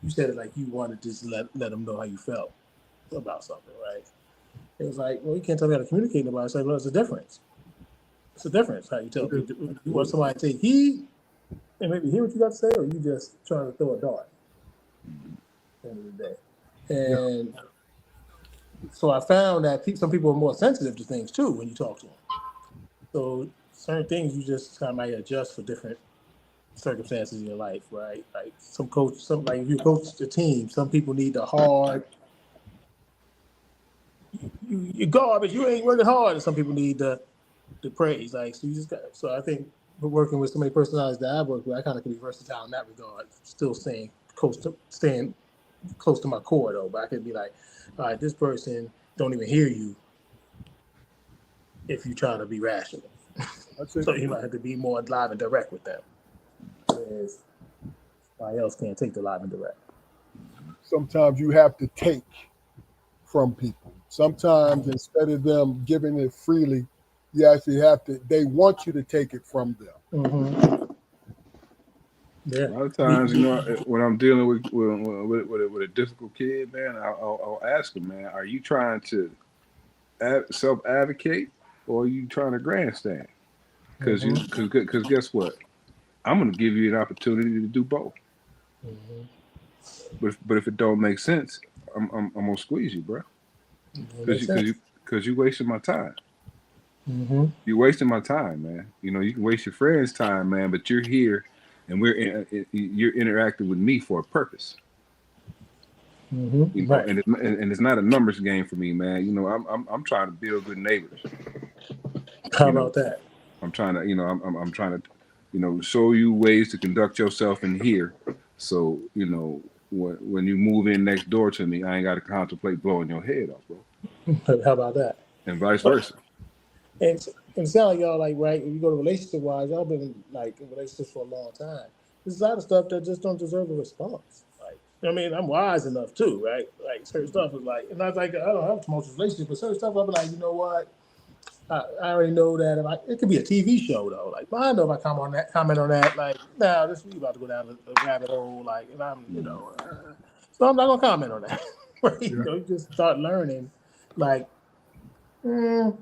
You said it like you wanted to just let them know how you felt about something, right?" It was like, "Well, you can't tell me how to communicate about it." I said, "Well, it's a difference. It's a difference how you tell people. You want somebody to take heed and maybe hear what you got to say, or you just trying to throw a dart at the end of the day." And so I found that some people are more sensitive to things too when you talk to them. So certain things you just kind of might adjust for different circumstances in your life, right? Like like if you coach the team, some people need the hard, you garbage, you ain't working hard, and some people need the praise. Like, so you just got. So I think working with so many personalities that I work with, I kind of can be versatile in that regard. Still staying close to my core though, but I could be like, all right, this person don't even hear you if you try to be rational. So you might have to be more live and direct with them. Whereas somebody else can't take the live and direct. Sometimes you have to take from people. Sometimes instead of them giving it freely, you actually have to. They want you to take it from them. Mm-hmm. Yeah. A lot of times, you know, when I'm dealing with a difficult kid, man, I'll ask him, man, are you trying to self-advocate or are you trying to grandstand? Because guess what? I'm going to give you an opportunity to do both. Mm-hmm. But if it don't make sense, I'm gonna squeeze you, bro. Because you wasting my time. Mm-hmm. You're wasting my time, man. You know, you can waste your friend's time, man, but you're here and you're interacting with me for a purpose. Mm-hmm. You know, right. and it's not a numbers game for me, man. You know, I'm trying to build good neighbors. How about that? I'm trying to, I'm trying to, show you ways to conduct yourself in here. So, when you move in next door to me, I ain't got to contemplate blowing your head off, bro. How about that? And vice But versa. and it sounds like y'all like right. If you go to relationship wise, y'all been like in relationships for a long time. There's a lot of stuff that just don't deserve a response. Like I mean, I'm wise enough too, right? Like certain stuff is like, and I was like, I don't have a tumultuous relationship, but certain stuff I'll be like, you know what? I already know that. It could be a TV show though. Like I know if I comment on that, like, now this we about to go down the rabbit hole. Like, and I'm, so I'm not gonna comment on that. Right? Yeah. You just start learning, like, that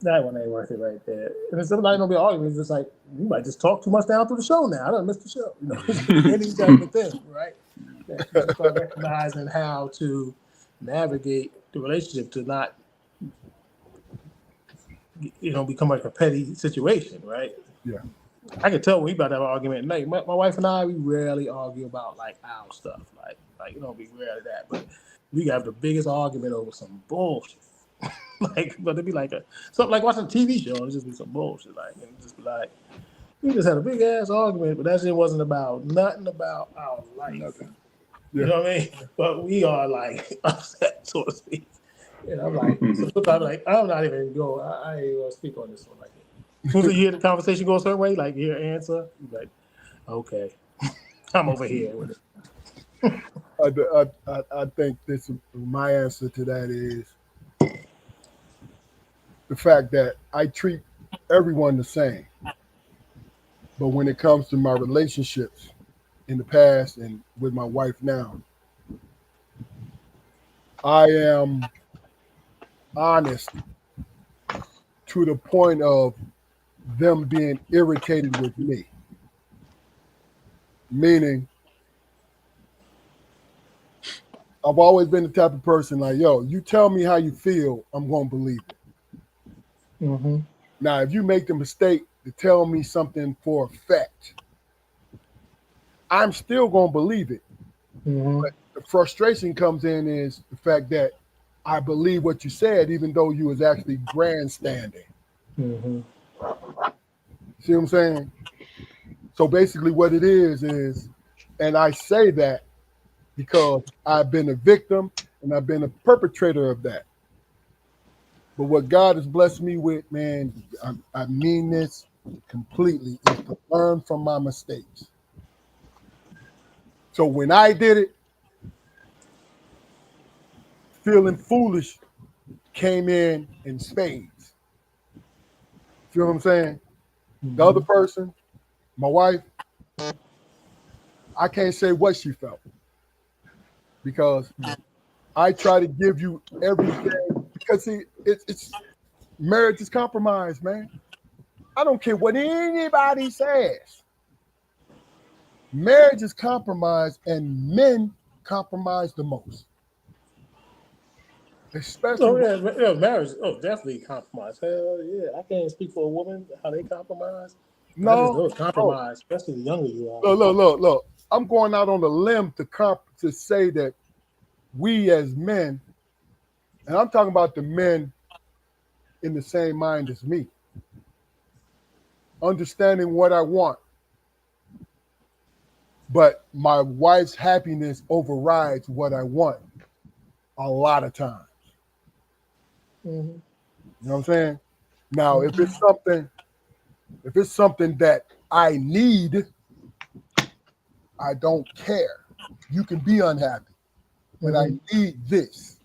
one ain't worth it right there. And it's not gonna be an argument. It's just like you might just talk too much down through the show now. I don't miss the show. Any type of thing, right? That you just start recognizing how to navigate the relationship to not become like a petty situation, right? Yeah. I can tell when we about to have an argument. Like my wife and I, we rarely argue about like our stuff. Like we rarely that, but we have the biggest argument over some bullshit. But it'd be like something like watching a TV show and just be some bullshit. Like and just be like, we just had a big ass argument, but that shit wasn't about nothing about our life. Nothing. You know what I mean? But we are like upset, so to speak. And I'm like, so sometimes like, I'm not even go. I ain't gonna speak on this one. Like, as soon as you hear the conversation go a certain way, like you hear an answer, you're like, okay, I'm over here with it. I think my answer to that is the fact that I treat everyone the same. But when it comes to my relationships in the past and with my wife now, I am honest to the point of them being irritated with me. Meaning, I've always been the type of person like, yo, you tell me how you feel, I'm going to believe it. Mm-hmm. Now, if you make the mistake to tell me something for a fact, I'm still going to believe it. Mm-hmm. But the frustration comes in is the fact that I believe what you said, even though you was actually grandstanding. Mm-hmm. See what I'm saying? So basically what it is, and I say that because I've been a victim and I've been a perpetrator of that. But what God has blessed me with, man, I mean this completely, is to learn from my mistakes. So when I did it, feeling foolish came in spades. Feel what I'm saying? Mm-hmm. The other person, my wife, I can't say what she felt because I try to give you everything. Because see, it's marriage is compromise, man. I don't care what anybody says. Marriage is compromise, and men compromise the most. Especially marriage. Oh, definitely compromise. Hell yeah, I can't speak for a woman how they compromise. no, I just know it's compromise, especially the younger you are. Look. I'm going out on a limb to say that we as men, and I'm talking about the men in the same mind as me, understanding what I want, but my wife's happiness overrides what I want a lot of times. Mm-hmm. You know what I'm saying? Now, if it's something that I need, I don't care. You can be unhappy, but I need this.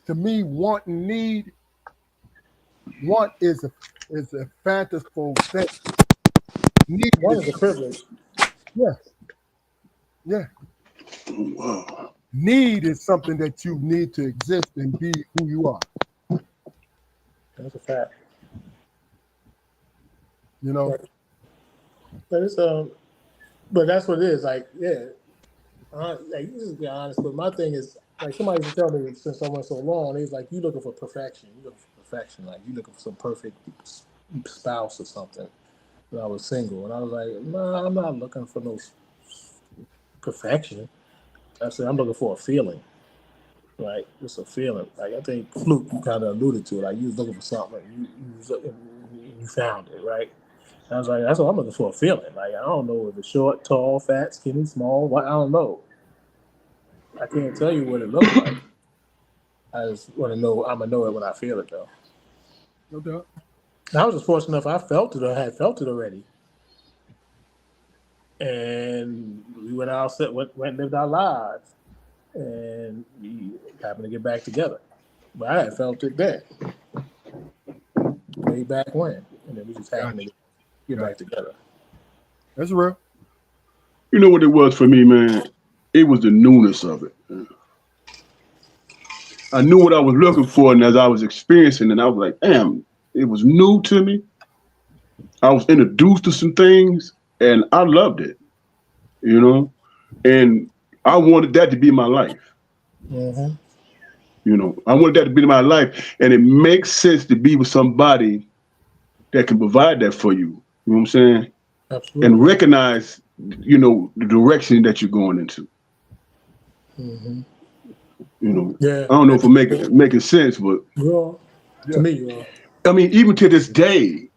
To me, want and need, want is a fanciful thing. Need One is a privilege. Yeah. Wow. Need is something that you need to exist and be who you are. That's a fact. You know? But it's but that's what it is. Like, yeah. Like, you just be honest. But my thing is, like, somebody used to tell me since I went so long, he's like, you looking for perfection. You looking for perfection. Like, you looking for some perfect spouse or something. When I was single, and I was like, no, I'm not looking for no perfection. I said, I'm looking for a feeling. Like it's a feeling. Like I think Fluke kind of alluded to it. Like you was looking for something, you found it, right? And I was like, that's what I'm looking for, a feeling. Like I don't know if it's short, tall, fat, skinny, small. What I don't know. I can't tell you what it looks like. I just want to know. I'm gonna know it when I feel it, though. No doubt. And I was just fortunate enough. I felt it. Or had felt it already. And we went out, went and lived our lives, and we happened to get back together. But I had felt it then, way back when, and then we just happened to get back together. That's real. You know what it was for me, man? It was the newness of it. I knew what I was looking for, and as I was experiencing it, I was like, damn, it was new to me. I was introduced to some things, and I loved it, you know? And I wanted that to be my life. Mm-hmm. You know, I wanted that to be my life, and it makes sense to be with somebody that can provide that for you. You know what I'm saying? Absolutely. And recognize, you know, the direction that you're going into. Mm-hmm. You know, Yeah. I don't know if I'm making sense, but to me, you are. I mean, even to this day,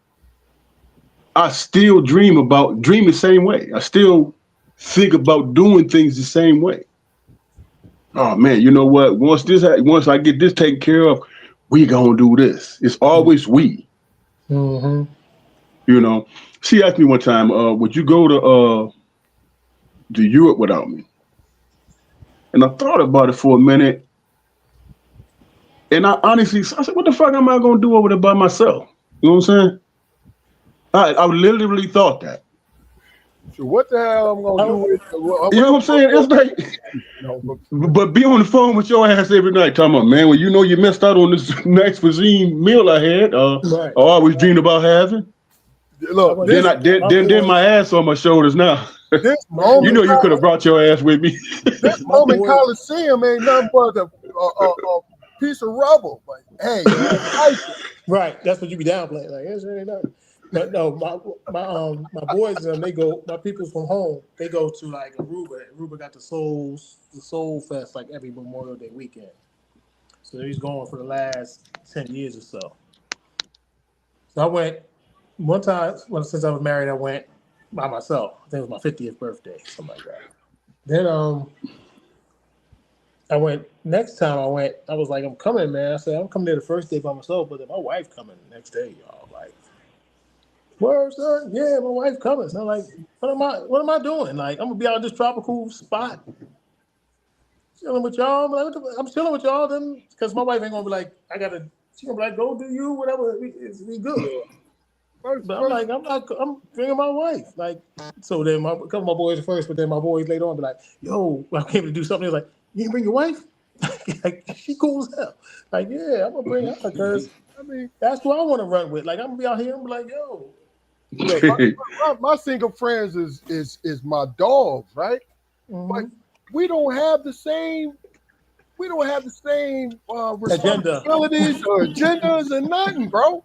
I still dream the same way. I still think about doing things the same way. Oh man, you know what? Once I get this taken care of, we gonna do this. It's always we. Mm-hmm. You know. She asked me one time, would you go to Europe without me? And I thought about it for a minute. And I said, what the fuck am I gonna do over there by myself? You know what I'm saying? I literally thought that. So what the hell I'm gonna do with you know what I'm saying? It's like, but be on the phone with your ass every night, talking about, man, well, you know you missed out on this nice cuisine meal I had. Right. I always dreamed about having. Look, then my ass on my shoulders now. This moment, you know you could have brought your ass with me. This moment Coliseum ain't nothing but a piece of rubber. But hey, right, that's what you be downplaying. Like it's really nothing. But no, my boys they go. My people from home, they go to like Aruba. Aruba got the Soul Fest like every Memorial Day weekend. So he's going for the last 10 years or so. So I went one time since I was married. I went by myself. I think it was my 50th birthday, something like that. Then I went next time. I was like, I'm coming, man. I said I'm coming there the first day by myself, but then my wife coming the next day, y'all. Like, word, son? Yeah, my wife coming. So I'm like, what am I doing? Like, I'm gonna be out in this tropical spot, chilling with y'all. I'm chilling with y'all, then, because my wife ain't gonna be like, she gonna be like, go do you, whatever. We good. But I'm like, I'm bringing my wife. Like, so then a couple of my boys first, but then my boys later on be like, yo, I came to do something. They're like, you didn't bring your wife? Like, she cool as hell. Like, yeah, I'm gonna bring her because I mean that's who I want to run with. Like, I'm gonna be out here and be like, yo. Look, my single friends is my dogs, right? Mm-hmm. But we don't have the same responsibilities or agendas or nothing, bro.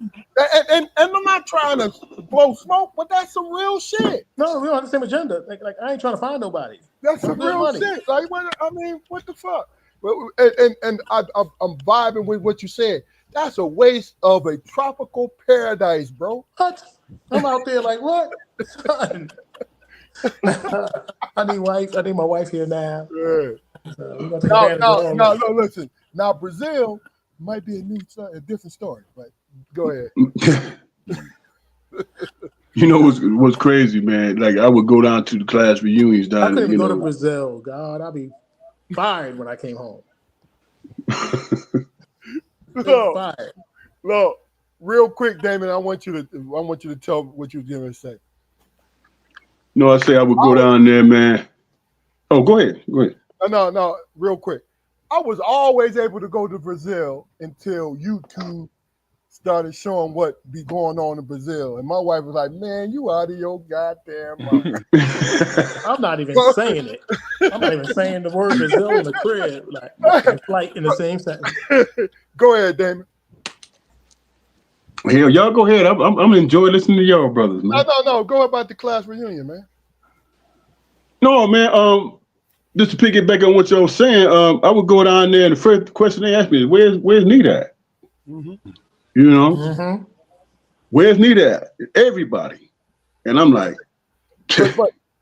And I'm not trying to blow smoke, but that's some real shit. No, we don't have the same agenda. Like I ain't trying to find nobody. That's some real shit. Like, what the fuck? And I'm vibing with what you said. That's a waste of a tropical paradise, bro. What? I'm out there like, what? Son. I need my wife here now. Yeah. No, listen. Now Brazil might be a different story, but go ahead. You know what's crazy, man? Like I would go down to the class reunions down. I couldn't even go to Brazil. God, I'd be fired when I came home. Look, real quick, Damon. I want you to tell what you were going to say. No, I say I would go down there, man. Oh, go ahead. No, real quick. I was always able to go to Brazil until YouTube started showing what be going on in Brazil. And my wife was like, man, you out of your goddamn mind. I'm not even saying it. I'm not even saying the word Brazil in the crib. Like in the same sentence. Go ahead, Damon. Hell, y'all go ahead. I'm enjoying listening to y'all brothers, man. No. Go about the class reunion, man. No, man. just to piggyback on what y'all was saying, I would go down there, and the first question they asked me is, "Where's Nita at?" Mm-hmm. You know, Mm-hmm. where's Nita at? Everybody, and I'm like,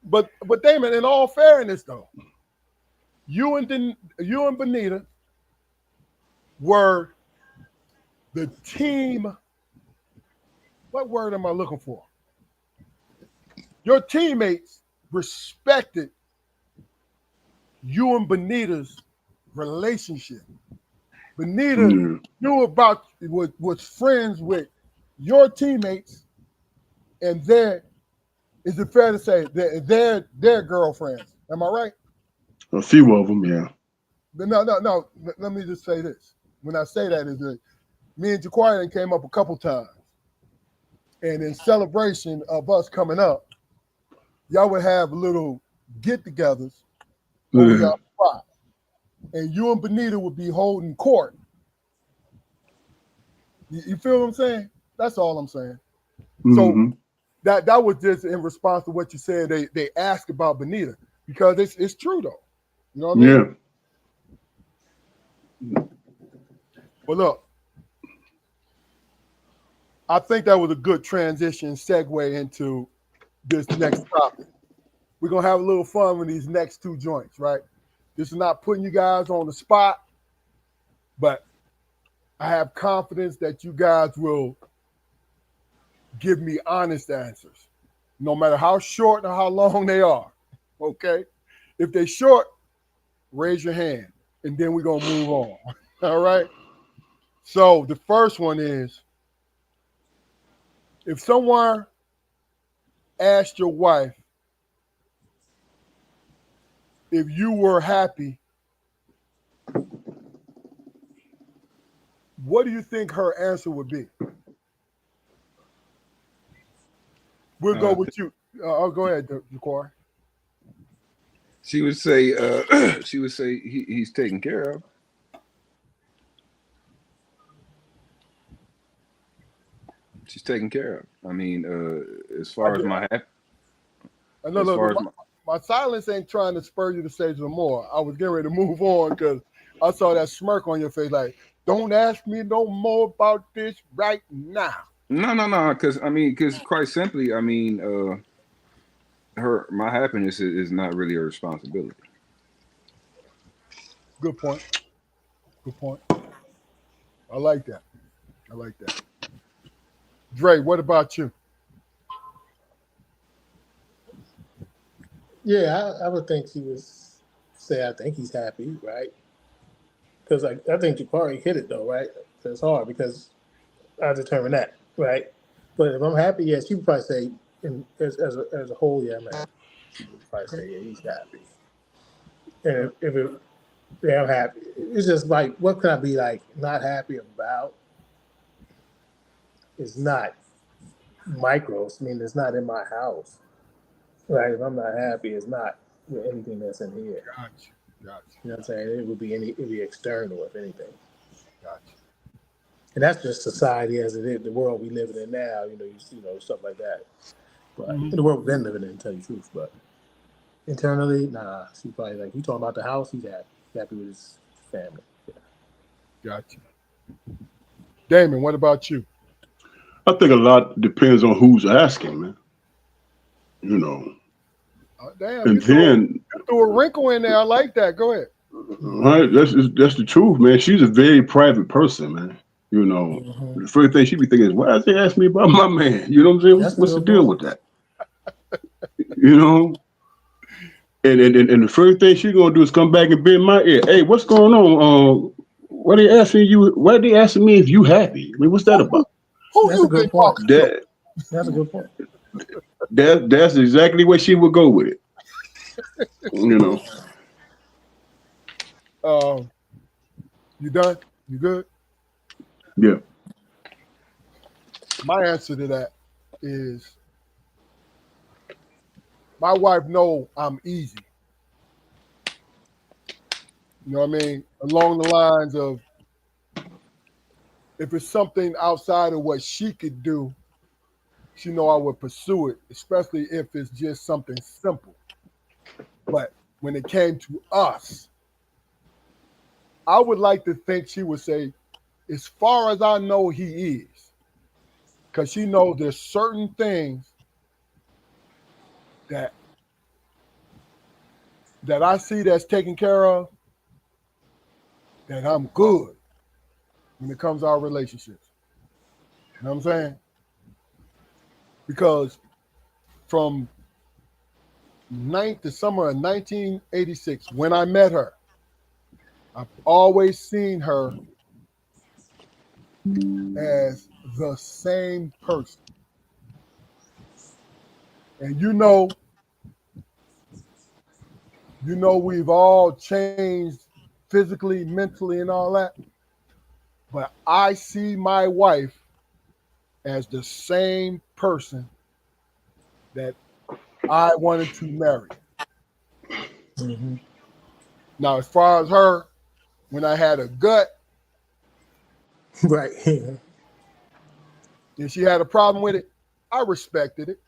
But Damon, in all fairness, though, you and Benita were the team. What word am I looking for? Your teammates respected you and Benita's relationship. Benita knew about was friends with your teammates, and is it fair to say that their girlfriends? Am I right? a few of them, yeah. But no. Let me just say this. When I say that, is that me and Jaquarian came up a couple times, and in celebration of us coming up, y'all would have little get-togethers over y'all spot, and you and Benita would be holding court. You feel what I'm saying? That's all I'm saying. Mm-hmm. So that was just in response to what you said. They asked about Benita because it's true though. You know what I mean? Yeah. But look, I think that was a good transition segue into this next topic. We're gonna have a little fun with these next two joints, right? This is not putting you guys on the spot, but I have confidence that you guys will give me honest answers, no matter how short or how long they are. Okay? If they're short, raise your hand, and then we're gonna move on. All right. So the first one is, if someone asked your wife if you were happy, what do you think her answer would be? We'll go with you. I'll go ahead, Jaquar. She would say, he's taken care of. She's taken care of. I mean, as far as my my silence ain't trying to spur you to say some more. I was getting ready to move on because I saw that smirk on your face, like, don't ask me no more about this right now. No, because quite simply, my happiness is not really a responsibility. Good point. I like that. Dre, what about you? Yeah, I would think she would say, I think he's happy, right? Because I think Jakari hit it though, right? It's hard because I determine that, right? But if I'm happy, yeah, she would probably say, as a whole, yeah, man, she would probably say, yeah, he's happy. And I'm happy. It's just like, what can I be like not happy about? It's not micros. I mean, it's not in my house, right? If I'm not happy, it's not with anything that's in here. Gotcha. You know what I'm saying? It would be external, if anything. Gotcha. And that's just society as it is, the world we live in now. You know, stuff like that. But the world we've been living in, to tell you the truth. But internally, nah. She probably like, you talking about the house? He's happy. He's happy with his family. Yeah. Gotcha. Damon, what about you? I think a lot depends on who's asking, man. You know. Damn, and you threw a wrinkle in there. I like that. Go ahead. Right, that's the truth, man. She's a very private person, man. You know, the first thing she'd be thinking is, why is they asking me about my man? You know what I'm saying? What's the deal with that? You know? And the first thing she's gonna do is come back and bend my ear. Hey, what's going on? Why they asking you? Why they asking me if you happy? I mean, what's that about? That's a good point. That's a good point. That's exactly what she would go with it. You know. You done? You good? Yeah. My answer to that is, my wife know I'm easy. You know what I mean? Along the lines of, if it's something outside of what she could do, she know I would pursue it, especially if it's just something simple. But when it came to us, I would like to think she would say, as far as I know, he is. Because she knows there's certain things that I see that's taken care of, that I'm good when it comes to our relationships. You know what I'm saying? Because from the summer of 1986, when I met her, I've always seen her as the same person. And you know we've all changed physically, mentally, and all that. But I see my wife as the same person that I wanted to marry. Mm-hmm. Now, as far as her, when I had a gut, Right. Yeah. and she had a problem with it, I respected it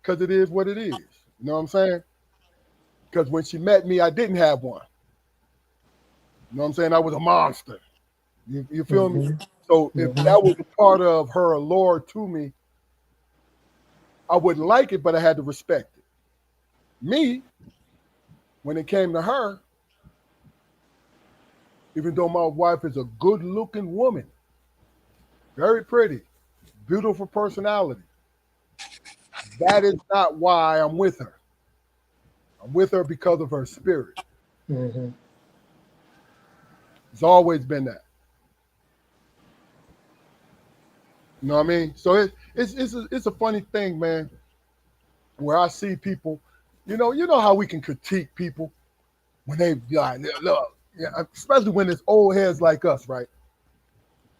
because it is what it is. You know what I'm saying? Because when she met me, I didn't have one. You know what I'm saying? I was a monster. You feel me? So if that was a part of her allure to me, I wouldn't like it, but I had to respect it. Me, when it came to her, even though my wife is a good-looking woman, very pretty, beautiful personality, that is not why I'm with her. I'm with her because of her spirit. Mm-hmm. It's always been that. You know what I mean? So it's a funny thing, man, where I see people, you know how we can critique people when they like, look, yeah, especially when it's old heads like us, right?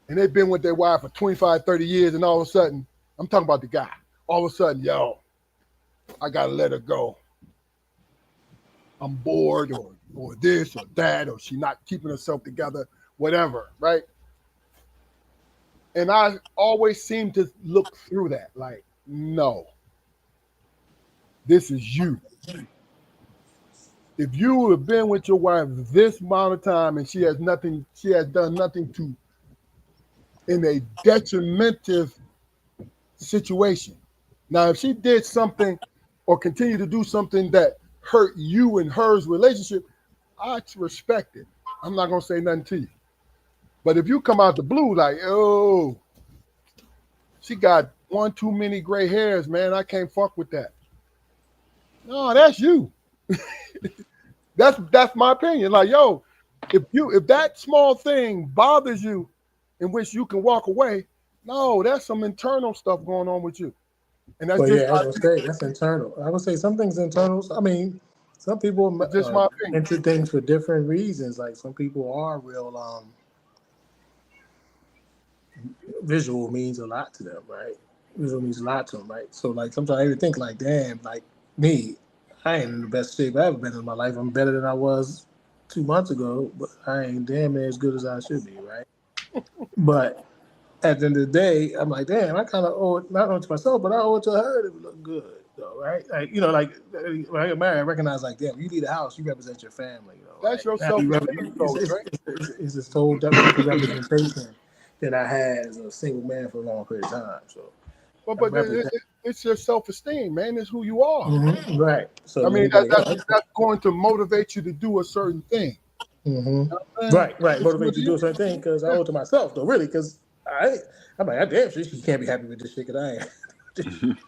And they've been with their wife for 25, 30 years, and all of a sudden, I'm talking about the guy. All of a sudden, yo, I gotta let her go. I'm bored, or this or that, or she not keeping herself together, whatever, right? And I always seem to look through that, like, no, this is you. If you have been with your wife this amount of time and she has done nothing to, in a detrimental situation. Now, if she did something or continue to do something that hurt you and hers relationship, I respect it. I'm not gonna say nothing to you. But if you come out the blue like, oh, she got one too many gray hairs, man, I can't fuck with that. No, that's you. That's my opinion. Like, yo, if that small thing bothers you in which you can walk away, no, that's some internal stuff going on with you. And that's But just yeah, I would say that's internal. I would say some things internal. I mean, some people just my opinion. into things for different reasons. Like some people are real. Visual means a lot to them, right? Visual means a lot to them, right? So like sometimes I even think like, damn, like me, I ain't in the best shape I've ever been in my life. I'm better than I was 2 months ago, but I ain't damn near as good as I should be, right? But at the end of the day, I'm like, damn, I kind of owe it, not only to myself, but I owe it to her to look good, though, right? Like, you know, like when I get married, I recognize, like, damn, you leave a house, you represent your family, you know. That's right? your self-esteem, It's this whole different representation that I had as a single man for a long period of time. So, but it's your self-esteem, man. It's who you are. mm-hmm. Right. So I mean, that's going to motivate you to do a certain thing. Mm-hmm. You know right. Motivate you to do a certain thing because I owe it to myself, though, really, because I'm like, damn, she can't be happy with this shit because I ain't,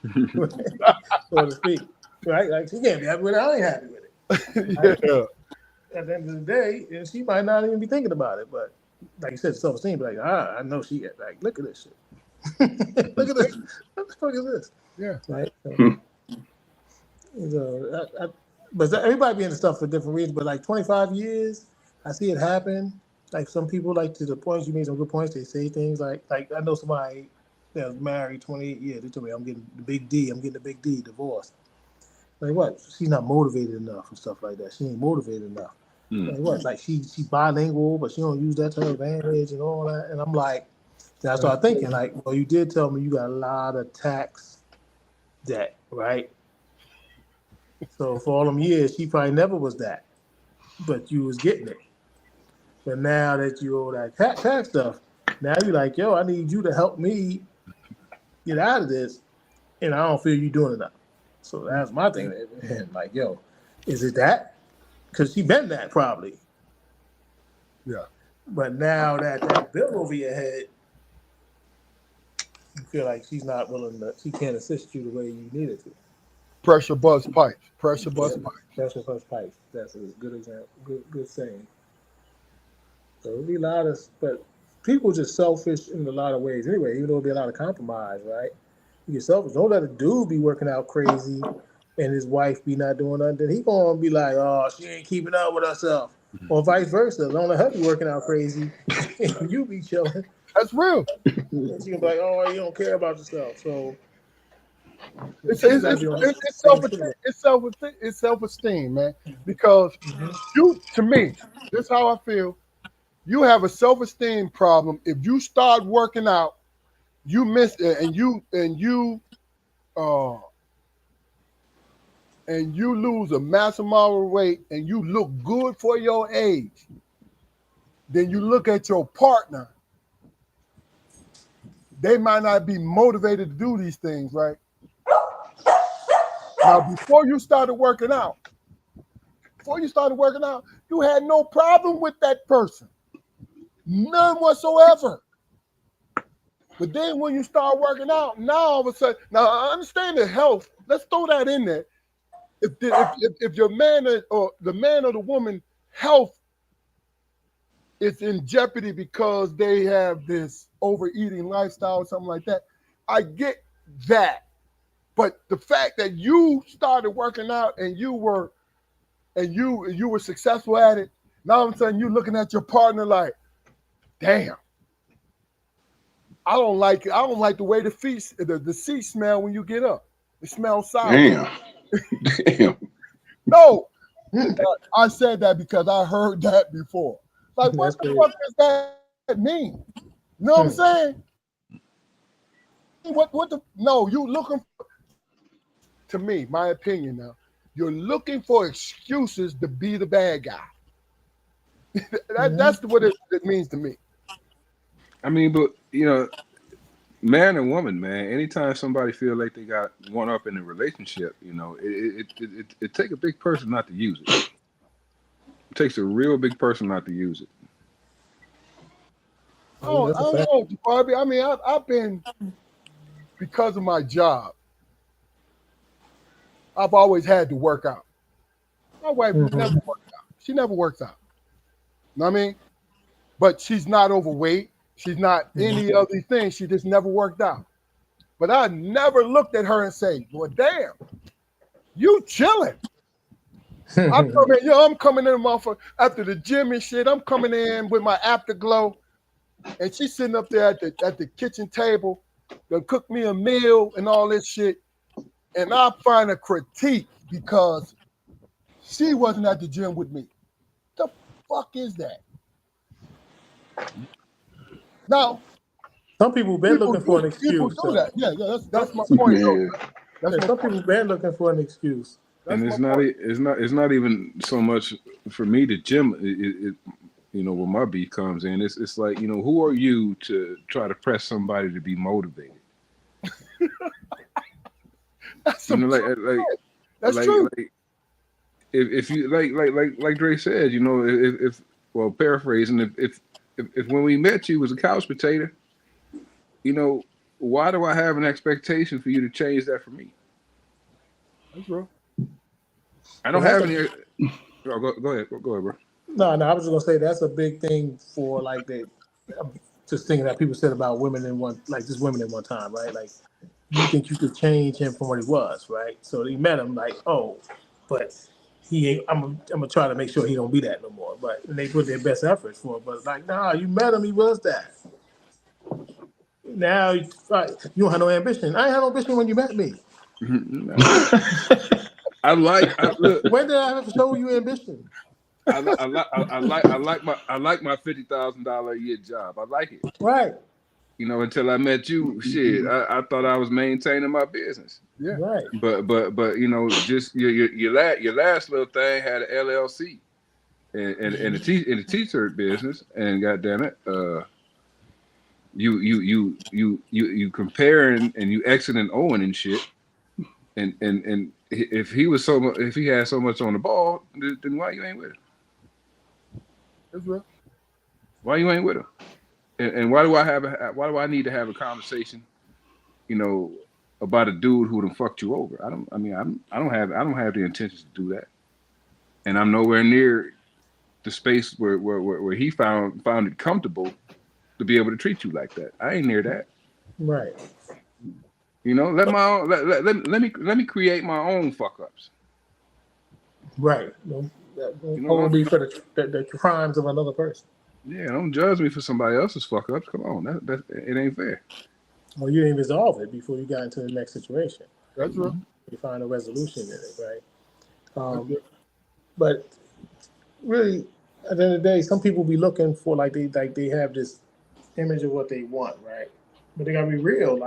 so to speak. Right? Like, she can't be happy with it. I ain't happy with it. Right? Yeah. At the end of the day, and she might not even be thinking about it, but like you said, self-esteem, like, I know she get, like, look at this shit. Look at this. What the fuck is this? Yeah. Right? So, but everybody be into stuff for different reasons, but like 25 years, I see it happen. Like some people, like to the points you made, some good points. They say things like I know somebody that was married 28 years. They told me I'm getting the big D, divorce. Like what? She's not motivated enough and stuff like that. She ain't motivated enough. Like what? Like she bilingual, but she don't use that to her advantage and all that. And I'm like, then I started thinking like, well, you did tell me you got a lot of tax debt, right? So for all them years, she probably never was that. but you was getting it. But now that you owe that tax stuff, now you're like, yo, I need you to help me get out of this, and I don't feel you doing enough. So that's my thing. And like, yo, is it that? Because she been that probably. Yeah. But now that bill over your head, you feel like she's not willing to, she can't assist you the way you needed to. Pressure bust pipes. Pressure bust pipes. Pressure bust pipes. That's a good example. Good saying. So it'll be a lot of, but people just selfish in a lot of ways anyway, even though it'll be a lot of compromise, right? You get selfish. Don't let a dude be working out crazy and his wife be not doing nothing. He gonna be like, oh, she ain't keeping up with herself. Or vice versa. Don't let her be working out crazy and you be chilling. That's real. And she can be like, oh, you don't care about yourself. So it's self-esteem, man. Because you, to me, this is how I feel. You have a self-esteem problem. If you start working out, you miss it, and you lose a massive amount of weight, and you look good for your age. Then you look at your partner. They might not be motivated to do these things, right? Now, before you started working out, you had no problem with that person. None whatsoever. But then when you start working out, now all of a sudden, now I understand the health. Let's throw that in there. If your man or the man or the woman health is in jeopardy because they have this overeating lifestyle or something like that, I get that. But the fact that you started working out and you were successful at it, now all of a sudden you're looking at your partner like, damn, I don't like the way the seats smell when you get up. It smells sour. Damn. No, I said that because I heard that before. Like, what the fuck does that mean? You know what I'm saying? No, you looking for, to me, my opinion now, you're looking for excuses to be the bad guy. That's what it means to me. I mean, but man and woman, man, anytime somebody feel like they got one up in a relationship, it takes a big person not to use it. It takes a real big person not to use it. I don't know, Barbie. I mean, I've been, because of my job, I've always had to work out. My wife never worked out. She never works out. You know what I mean? But she's not overweight. She's not any of these things. She just never worked out. But I never looked at her and say, well, damn, you chilling. I'm coming in after the gym and shit. I'm coming in with my afterglow. And she's sitting up there at the kitchen table, gonna cook me a meal and all this shit. And I find a critique because she wasn't at the gym with me. The fuck is that? Now, some people been looking for an excuse. People do that. Yeah, that's my point. Some people been looking for an excuse. And it's not even so much for me to gym. Where my beat comes in, it's like, who are you to try to press somebody to be motivated? That's true. If you like Dre said, if paraphrasing, if when we met you was a couch potato, why do I have an expectation for you to change that for me? That's true. I don't have any. Go ahead, bro. No, I was just gonna say that's a big thing for like that. Just thinking that people said about women in one, like just women in one time, right? Like you think you could change him from what he was, right? So he met him like, oh, but he ain't. I'm gonna try to make sure he don't be that no more. But and they put their best efforts for it. But like, nah, you met him, he was that. Now you don't have no ambition. I ain't had no ambition when you met me. I like. When did I have to show you ambition? I like my $50,000 a year job. I like it. Right. Until I met you, shit, I thought I was maintaining my business. Yeah. Right. But just your last little thing had an LLC, in the t-shirt business, and goddamn it, you comparing and you Xing and Oing and shit, and if he had so much on the ball, then why you ain't with him? That's right. Why you ain't with him? And why do I need to have a conversation, about a dude who done fucked you over? I don't have the intentions to do that, and I'm nowhere near the space where he found it comfortable to be able to treat you like that. I ain't near that. Right. Let me create my own fuck ups. Right. Don't hold me for the crimes of another person. Yeah, don't judge me for somebody else's fuck ups. Come on, that it ain't fair. Well, you didn't resolve it before you got into the next situation. That's right. You find a resolution in it, right? But really, at the end of the day, some people be looking for like they have this image of what they want, right? But they gotta be real.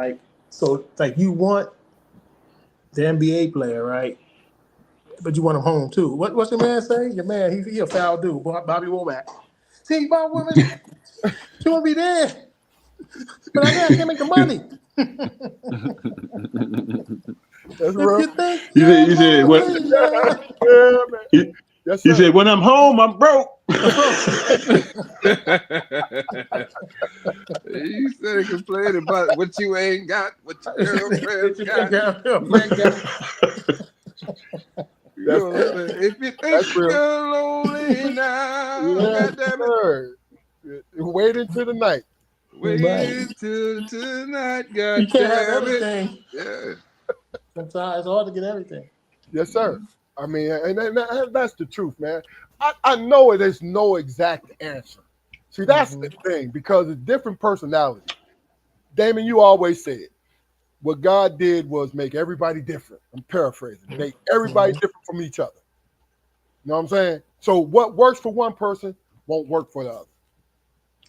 So you want the NBA player, right? But you want him home too. What's your man say? Your man, he a foul dude, Bobby Womack. See, Bobby Womack, she won't be there. But I can't make the money. That's right. He said, "What?" Yeah, man. Yes, He said, "When I'm home, I'm broke." You said complaining about what you ain't got, what your girlfriend's got. If you think you're lonely now, goddamn it. Wait until the night. Wait until tonight, goddamn it. You can't have everything. Yeah. Sometimes it's hard to get everything. Yes, sir. I mean, and that's the truth, man. I know there's no exact answer. See, that's the thing, because it's different personalities. Damon, you always say it. What God did was make everybody different. I'm paraphrasing. Make everybody different from each other. You know what I'm saying? So what works for one person won't work for the other.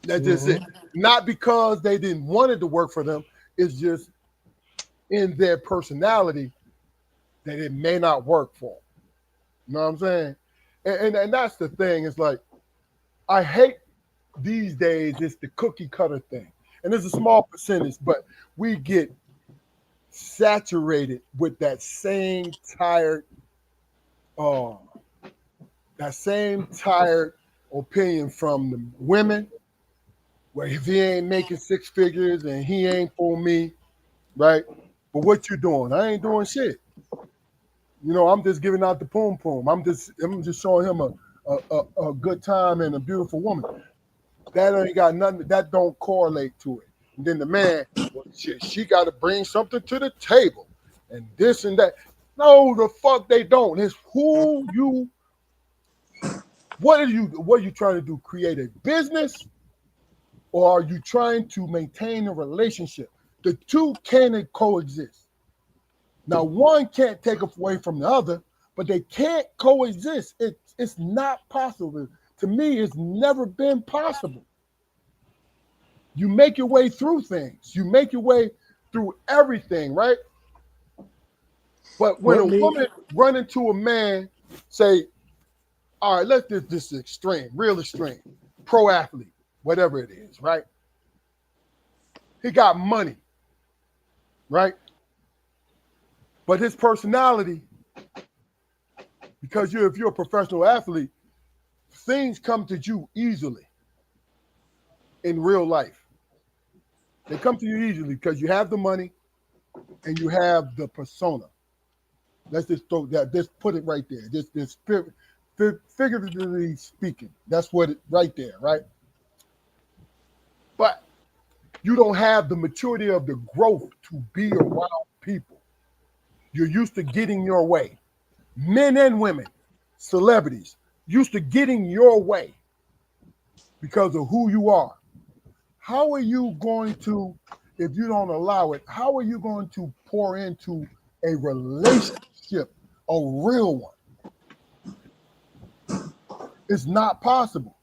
That's just it. Not because they didn't want it to work for them. It's just in their personality that it may not work for them. You know what I'm saying? And that's the thing. It's like, I hate these days, it's the cookie cutter thing. And it's a small percentage, but we get saturated with that same tired opinion from the women, where if he ain't making six figures and he ain't for me, right? But what you doing? I ain't doing shit. I'm just giving out the poom poom. I'm just showing him a good time and a beautiful woman. That ain't got nothing. That don't correlate to it. And then the man, well, she got to bring something to the table, and this and that. No, the fuck they don't. It's who you. What are you trying to do? Create a business, or are you trying to maintain a relationship? The two can coexist. Now, one can't take away from the other, but they can't coexist. It's not possible. To me, it's never been possible. You make your way through things. You make your way through everything, right? But when a woman run into a man, say, all right, let's do this extreme, real extreme, pro athlete, whatever it is, right? He got money, right? But his personality, because if you're a professional athlete, things come to you easily in real life. They come to you easily because you have the money and you have the persona. Let's just throw that, just put it right there. This figuratively speaking, that's what it right there, right? But you don't have the maturity of the growth to be around people. You're used to getting your way. Men and women, celebrities, used to getting your way because of who you are. How are you going to, if you don't allow it, how are you going to pour into a relationship, a real one? It's not possible.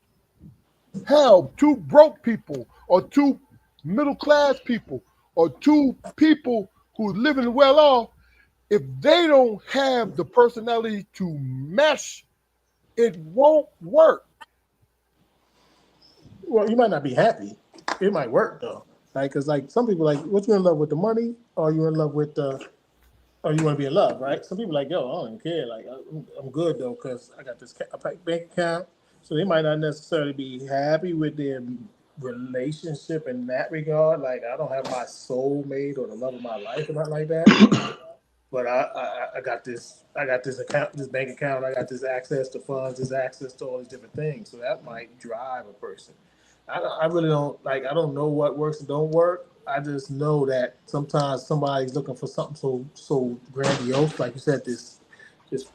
Hell, two broke people or two middle-class people or two people who are living well off, if they don't have the personality to mesh, it won't work. Well, you might not be happy. It might work though. Like, cause like some people like, what you in love with the money, or you in love with the, or you want to be in love, right? Some people like, yo, I don't even care. Like, I'm good though, cause I got this bank account. So they might not necessarily be happy with their relationship in that regard. Like, I don't have my soulmate or the love of my life or nothing like that. But I got this account, this bank account. I got this access to funds, this access to all these different things. So that might drive a person. I really don't like. I don't know what works and don't work. I just know that sometimes somebody's looking for something so grandiose, like you said, this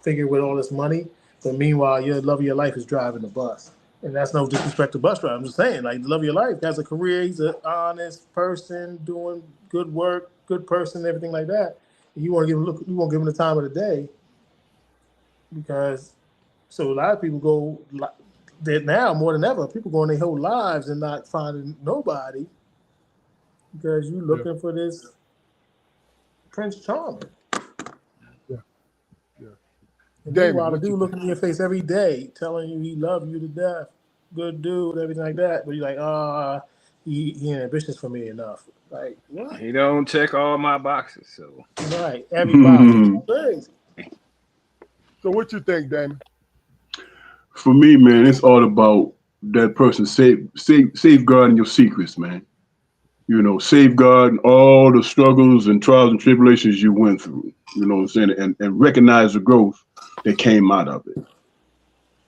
figure with all this money. But meanwhile, your love of your life is driving the bus, and that's no disrespect to bus driver. I'm just saying, like, the love of your life has a career. He's an honest person doing good work, good person, everything like that. You want to you won't give him the time of the day because so a lot of people go that now more than ever, people going their whole lives and not finding nobody because you looking for this Prince Charming. Yeah. Yeah. And Damon, meanwhile, the what you dude looking in your face every day, telling you he loves you to death, good dude, everything like that. But you're like, he ain't ambitious for me enough. Like, what? He don't check all my boxes, so Right, everybody. Crazy. So what you think, Damon? For me, man, it's all about that person safeguarding your secrets, man. You know, safeguarding all the struggles and trials and tribulations you went through. You know what I'm saying? And recognize the growth that came out of it.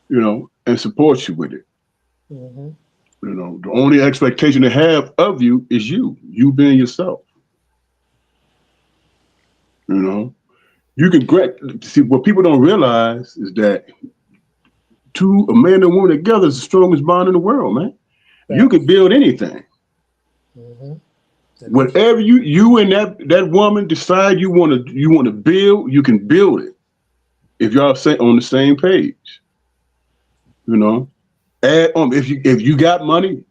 You know, and support you with it. Mm-hmm. You know, the only expectation they have of you is you being yourself. You know, you can see what people don't realize is that a man and woman together is the strongest bond in the world, man. Yeah. You can build anything. Mm-hmm. Whatever you and that woman decide you want to build, you can build it if y'all on the same page. You know, add on if you got money,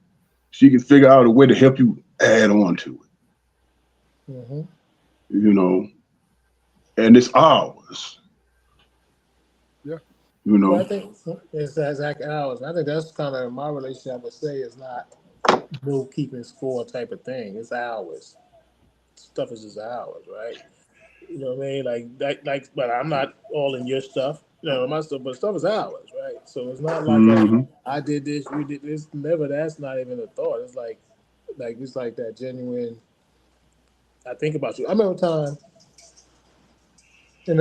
she can figure out a way to help you add on to it. Mm-hmm. You know, and it's ours. Yeah. You know. Well, I think it's exact hours. I think that's kind of my relationship. I would say is not no keeping score type of thing. It's hours. Stuff is just hours, right? You know what I mean? Like, but I'm not all in your stuff. You know, my stuff, but stuff is ours, right? So it's not like I did this, you did this. Never. That's not even a thought. It's like it's like that genuine. I think about you. I remember a time. And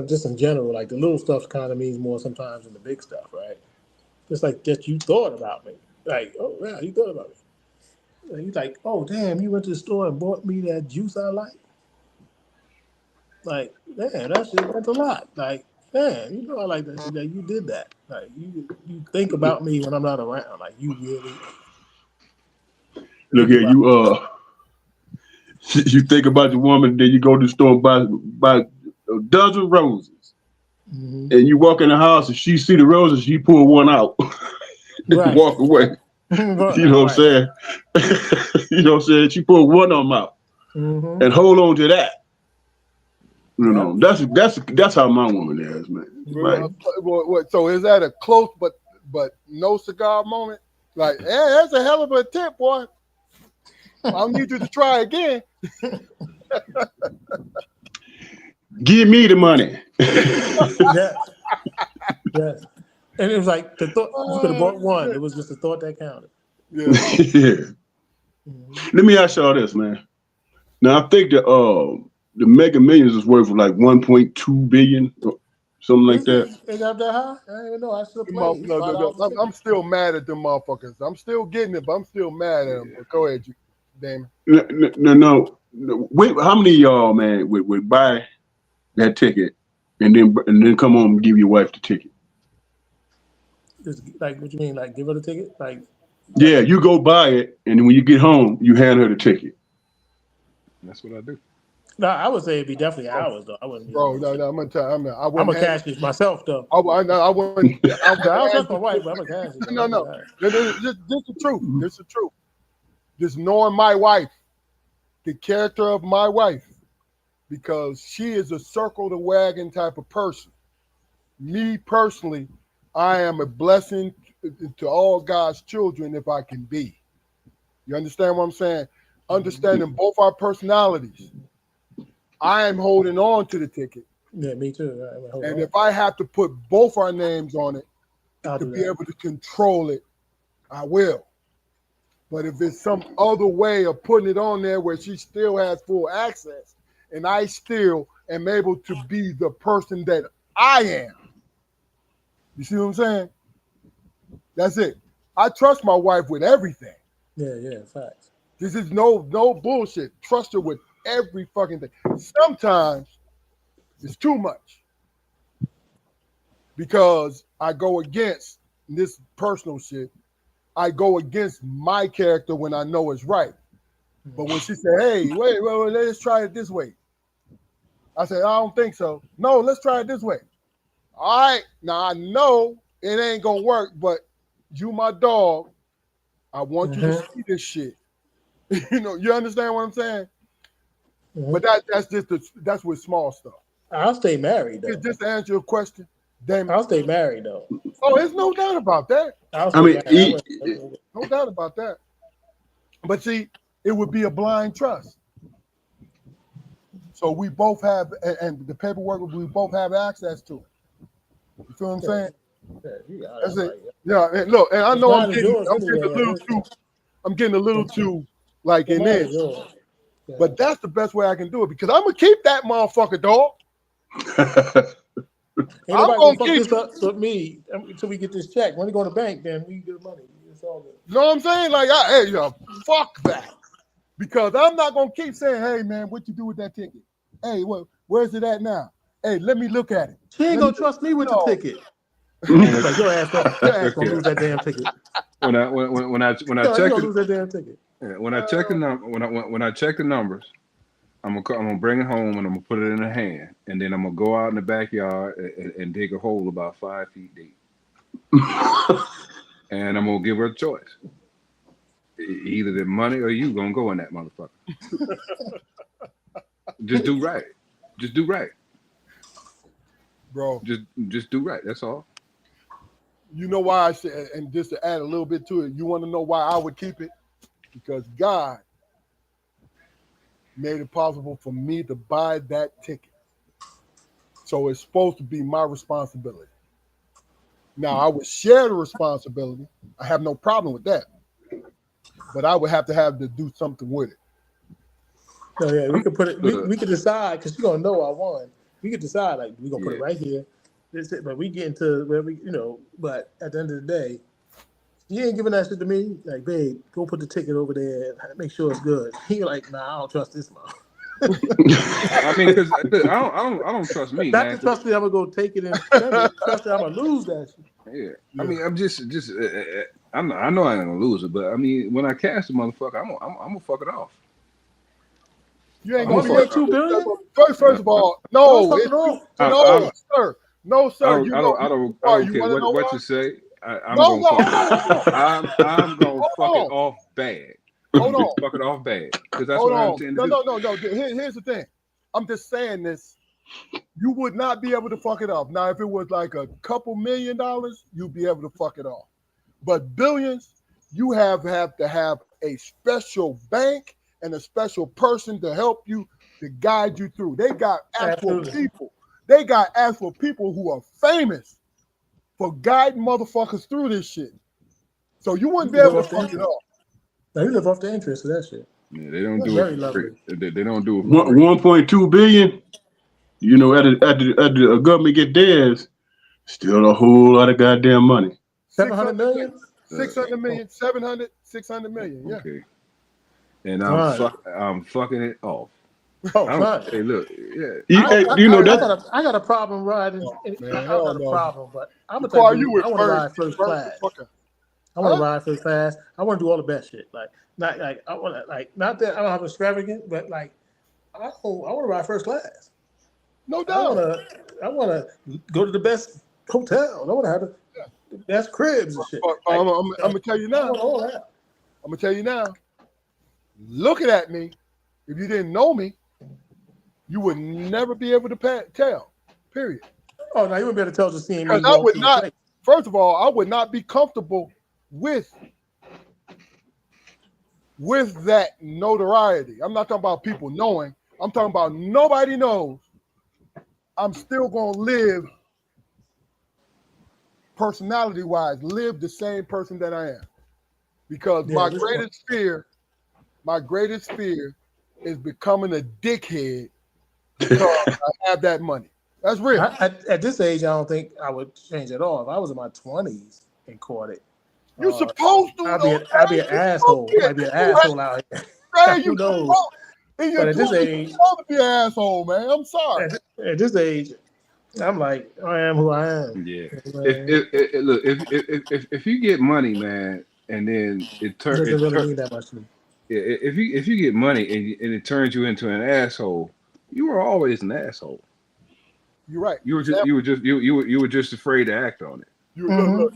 just in general, like the little stuff kind of means more sometimes than the big stuff, right? Just like that you thought about me. Like, oh, yeah, you thought about me. And you like, oh, damn, you went to the store and bought me that juice I like. Like, man, that shit meant a lot. Like, man, you know I like that shit. Like, you did that. Like, you think about me when I'm not around. Like, you really Look think here, about you think about the woman, then you go to the store and buy a dozen roses, mm-hmm. and you walk in the house and she see the roses, she pull one out and Right. walk away. You know what I'm saying? You know what I'm saying? She pull one of them out mm-hmm. and hold on to that. You know, that's how my woman is, man. Right? So is that a close but no cigar moment? Like, hey, that's a hell of a tip, boy. I'll need you to try again. Give me the money. Yes. Yes. And it was like the thought you could have bought one. It was just the thought that counted. Yeah. Yeah. Mm-hmm. Let me ask y'all this, man. Now I think the Mega Millions is worth like 1.2 billion, or something like that. They got that high? I didn't even know. I should have played. No. I'm still mad at them motherfuckers. I'm still getting it, but I'm still mad at them. But go ahead, Damon. No. Wait, how many of y'all, man, would buy that ticket and then come home and give your wife the ticket? Just, like, what you mean? Like, give her the ticket? Yeah, you go buy it, and then when you get home, you hand her the ticket. that's what I do. No, I would say it'd be definitely ours though. I wouldn't. Bro, no, I'm gonna tell you. I'm a cash it myself though. I wouldn't. I don't trust my wife, but I'm a cash it. No. This is the truth. This is the truth. Just knowing my wife, the character of my wife, because she is a circle the wagon type of person. Me personally, I am a blessing to all God's children if I can be. You understand what I'm saying? Understanding both our personalities. I am holding on to the ticket. Yeah, me too. And if I have to put both our names on it to be able to control it, I will. But if it's some other way of putting it on there where she still has full access and I still am able to be the person that I am, you see what I'm saying? That's it. I trust my wife with everything. Yeah, facts. This is no bullshit. Trust her with every fucking thing. Sometimes it's too much because I go against this personal shit. I go against my character when I know it's right. But when she said, hey, wait, let's try it this way. I said, I don't think so. No, let's try it this way. All right. Now I know it ain't gonna work, but you my dog. I want you to see this shit. You understand what I'm saying? But that's with small stuff. I'll stay married though. Just to answer your question, damn, I'll stay married though. Oh, there's no doubt about that. No doubt about that. But see, it would be a blind trust. So we both have, and the paperwork we both have access to it. You feel what I'm saying? That's it. Yeah, and look, and I know I'm getting a little too like in this. But that's the best way I can do it because I'm gonna keep that motherfucker, dog. I'm gonna fuck this up with me until we get this check. When we go to the bank, then we get the money. It's all good. You know what I'm saying? Like, fuck that. Because I'm not gonna keep saying, hey man, what you do with that ticket? Hey, where's it at now? Hey, let me look at it. She ain't gonna trust me with the ticket. Like, your ass gonna lose that damn ticket. When I check lose that damn ticket. When I check the numbers, I'm gonna bring it home and I'm gonna put it in her hand, and then I'm gonna go out in the backyard and dig a hole about 5 feet deep, and I'm gonna give her a choice: either the money or you gonna go in that motherfucker. Just do right. Just do right, bro. Just do right. That's all. You know why I said, and just to add a little bit to it, you want to know why I would keep it? Because God made it possible for me to buy that ticket. So it's supposed to be my responsibility. Now, I would share the responsibility. I have no problem with that. But I would have to do something with it. So yeah, we could put it, we could decide, because you're going to know I won. We could decide, like, we're going to put it right here. This it, but we get into where we, but at the end of the day, you ain't giving that shit to me. Like, babe, go put the ticket over there and make sure it's good. He like, nah, I don't trust this mom. I mean, because I don't trust me. Not to trust me, I'm gonna go take it and trust that I'm gonna lose that shit. Yeah. I mean, I'm just I know I ain't gonna lose it, but I mean, when I cash the motherfucker, I'm gonna fuck it off. You ain't gonna get $2 billion. First of all, no, sir. No, sir. I don't care what you say. I'm gonna fuck it off bad. Hold on. Fuck it off bad. Because that's what I intend to do. No. Here's the thing. I'm just saying this. You would not be able to fuck it off. Now, if it was like a couple $1 million, you'd be able to fuck it off. But billions, you have to have a special bank and a special person to help you, to guide you through. They got actual people. They got actual people who are famous for guiding motherfuckers through this shit. So you wouldn't be able to fuck it off. Now you live off the interest of that shit. Yeah, they don't do it for free. They don't do it for free. 1.2 billion. At the government get theirs, still a whole lot of goddamn money. 700 million? 600 million, 700, 600 million. Yeah. Okay. And I'm fucking it off. Hey, look, I got a problem riding. I got a problem, but I'm gonna tell you, I want to ride first class. I want to ride first class. I want to do all the best shit. Not that I don't have extravagant, but I want to ride first class. No doubt. I want to go to the best hotels. I want to have the best cribs and shit. I'm gonna tell you now. I'm gonna tell you now. Looking at me, if you didn't know me, you would never be able to tell. Period. Oh, now you wouldn't be able to tell just seeing me. I would not. First of all, I would not be comfortable with that notoriety. I'm not talking about people knowing. I'm talking about nobody knows. I'm still gonna live personality-wise, live the same person that I am. Because my greatest fear is becoming a dickhead because I have that money. That's real. At this age, I don't think I would change at all. If I was in my 20s and caught it, you're supposed to. I'd be an asshole. I'd be an asshole out here. Who knows? But at this age, you're supposed to be an asshole, man. I'm sorry. At this age, I'm like, I am who I am. Yeah. If you get money, man, and then it turns, doesn't really mean that much to me. If you get money and it turns you into an asshole, you were always an asshole. You're right. You were just afraid to act on it. Look,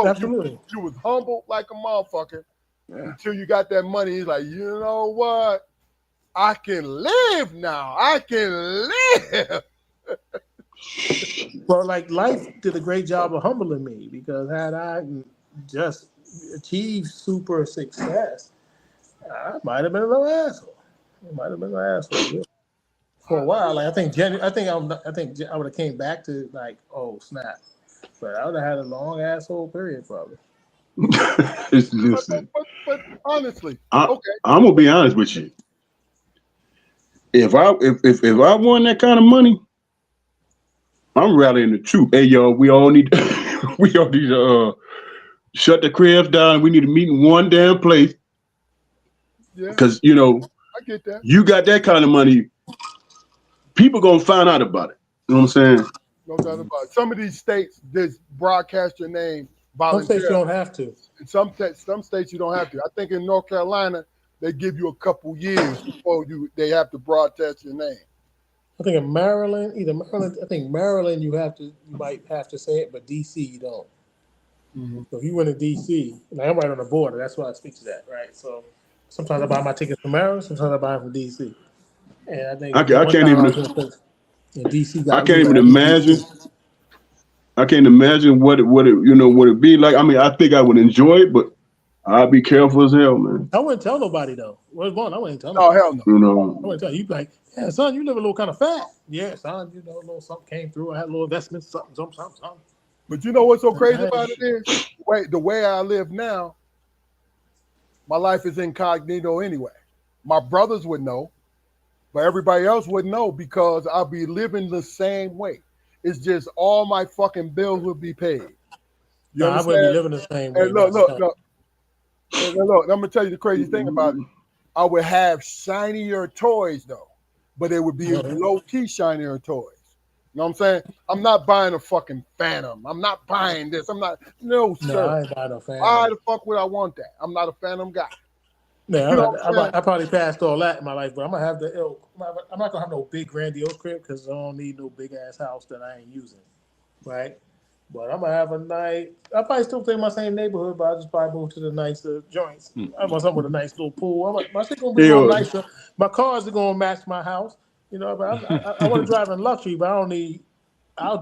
absolutely. You was humble like a motherfucker until you got that money. He's like, you know what? I can live now. I can live. Well, like life did a great job of humbling me because had I just achieved super success, I might have been a little asshole. For a while. Like I think I would have came back to like, oh snap, but I would have had a long asshole period probably. Listen, but honestly, I'm gonna be honest with you. If I won that kind of money, I'm rallying the troop. Hey, yo, we all need to shut the cribs down. We need to meet in one damn place. Yeah. Because I get that. You got that kind of money, people gonna find out about it. You know what I'm saying? No doubt about it. Some of these states just broadcast your name voluntarily. Some states you don't have to. Some states you don't have to. I think in North Carolina they give you a couple years before they have to broadcast your name. I think in Maryland, you might have to say it, but DC you don't. Mm-hmm. So if you went to DC, like I'm right on the border, that's why I speak to that, right? So sometimes I buy my tickets from Maryland, sometimes I buy them from DC. And I think I can't even in DC I can't even imagine. I can't imagine what it be like. I mean, I think I would enjoy it, but I'd be careful as hell, man. I wouldn't tell nobody though. I wouldn't tell nobody. Oh hell no. You know. I wouldn't tell you. You'd be like, yeah, son, you live a little kind of fat. Yeah, son, a little something came through. I had a little investment, something. But you know what's so crazy about it is the way I live now, my life is incognito anyway. My brothers would know, but everybody else wouldn't know because I'll be living the same way. It's just all my fucking bills would be paid. I wouldn't be living the same way. And look, I'm gonna tell you the crazy thing about it. I would have shinier toys though, but it would be low-key shinier toys. You know what I'm saying? I'm not buying a fucking Phantom. I'm not buying this. I'm not. No, sir. No, I ain't buying no Phantom. Why the fuck would I want that? I'm not a Phantom guy. Yeah, I probably passed all that in my life, but I'm gonna have I'm not gonna have no big grandiose crib because I don't need no big ass house that I ain't using, right? But I'm gonna have a nice. I probably still stay in my same neighborhood, but I just probably move to the nicer joints. I want something with a nice little pool. My shit gonna be a little nicer. My cars are gonna match my house. You know, but I want to drive in luxury, but I don't need. I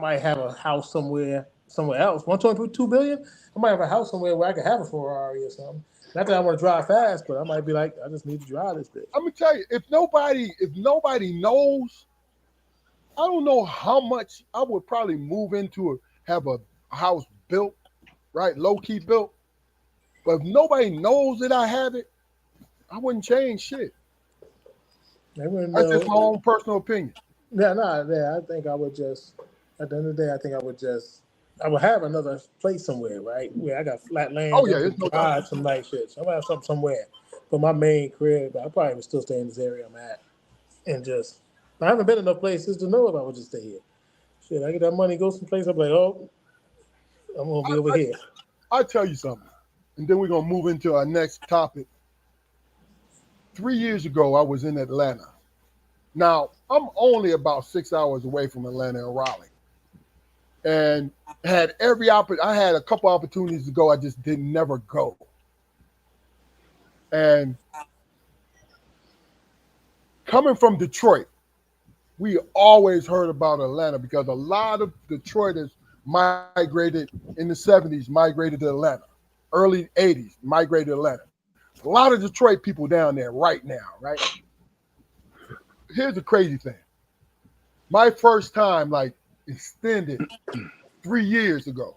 might have a house somewhere else. $1.2 billion. I might have a house somewhere where I could have a Ferrari or something. Not that I want to drive fast, but I might be like, I just need to drive this bitch. I'm gonna tell you, if nobody knows, I don't know how much I would probably move into have a house built, right, low key built. But if nobody knows that I have it, I wouldn't change shit. That's just my own personal opinion. I think I would just. At the end of the day, I think I would have another place somewhere, right? Where I got flat land. Oh yeah, it's no doubt. Some nice shit. So I'm gonna have something somewhere. But my main crib, I probably would still stay in this area I'm at, and just. I haven't been enough places to know if I would just stay here. Shit, I get that money, go someplace. I'm like, oh, I'm gonna be over here. I'll tell you something, and then we're gonna move into our next topic. 3 years ago, I was in Atlanta. Now I'm only about 6 hours away from Atlanta and Raleigh. And had I had a couple opportunities to go. I just didn't never go. And coming from Detroit, we always heard about Atlanta because a lot of Detroiters migrated in the 70s, migrated to Atlanta. Early 80s, migrated to Atlanta. A lot of Detroit people down there right now, right? Here's the crazy thing. My first time, like, extended 3 years ago,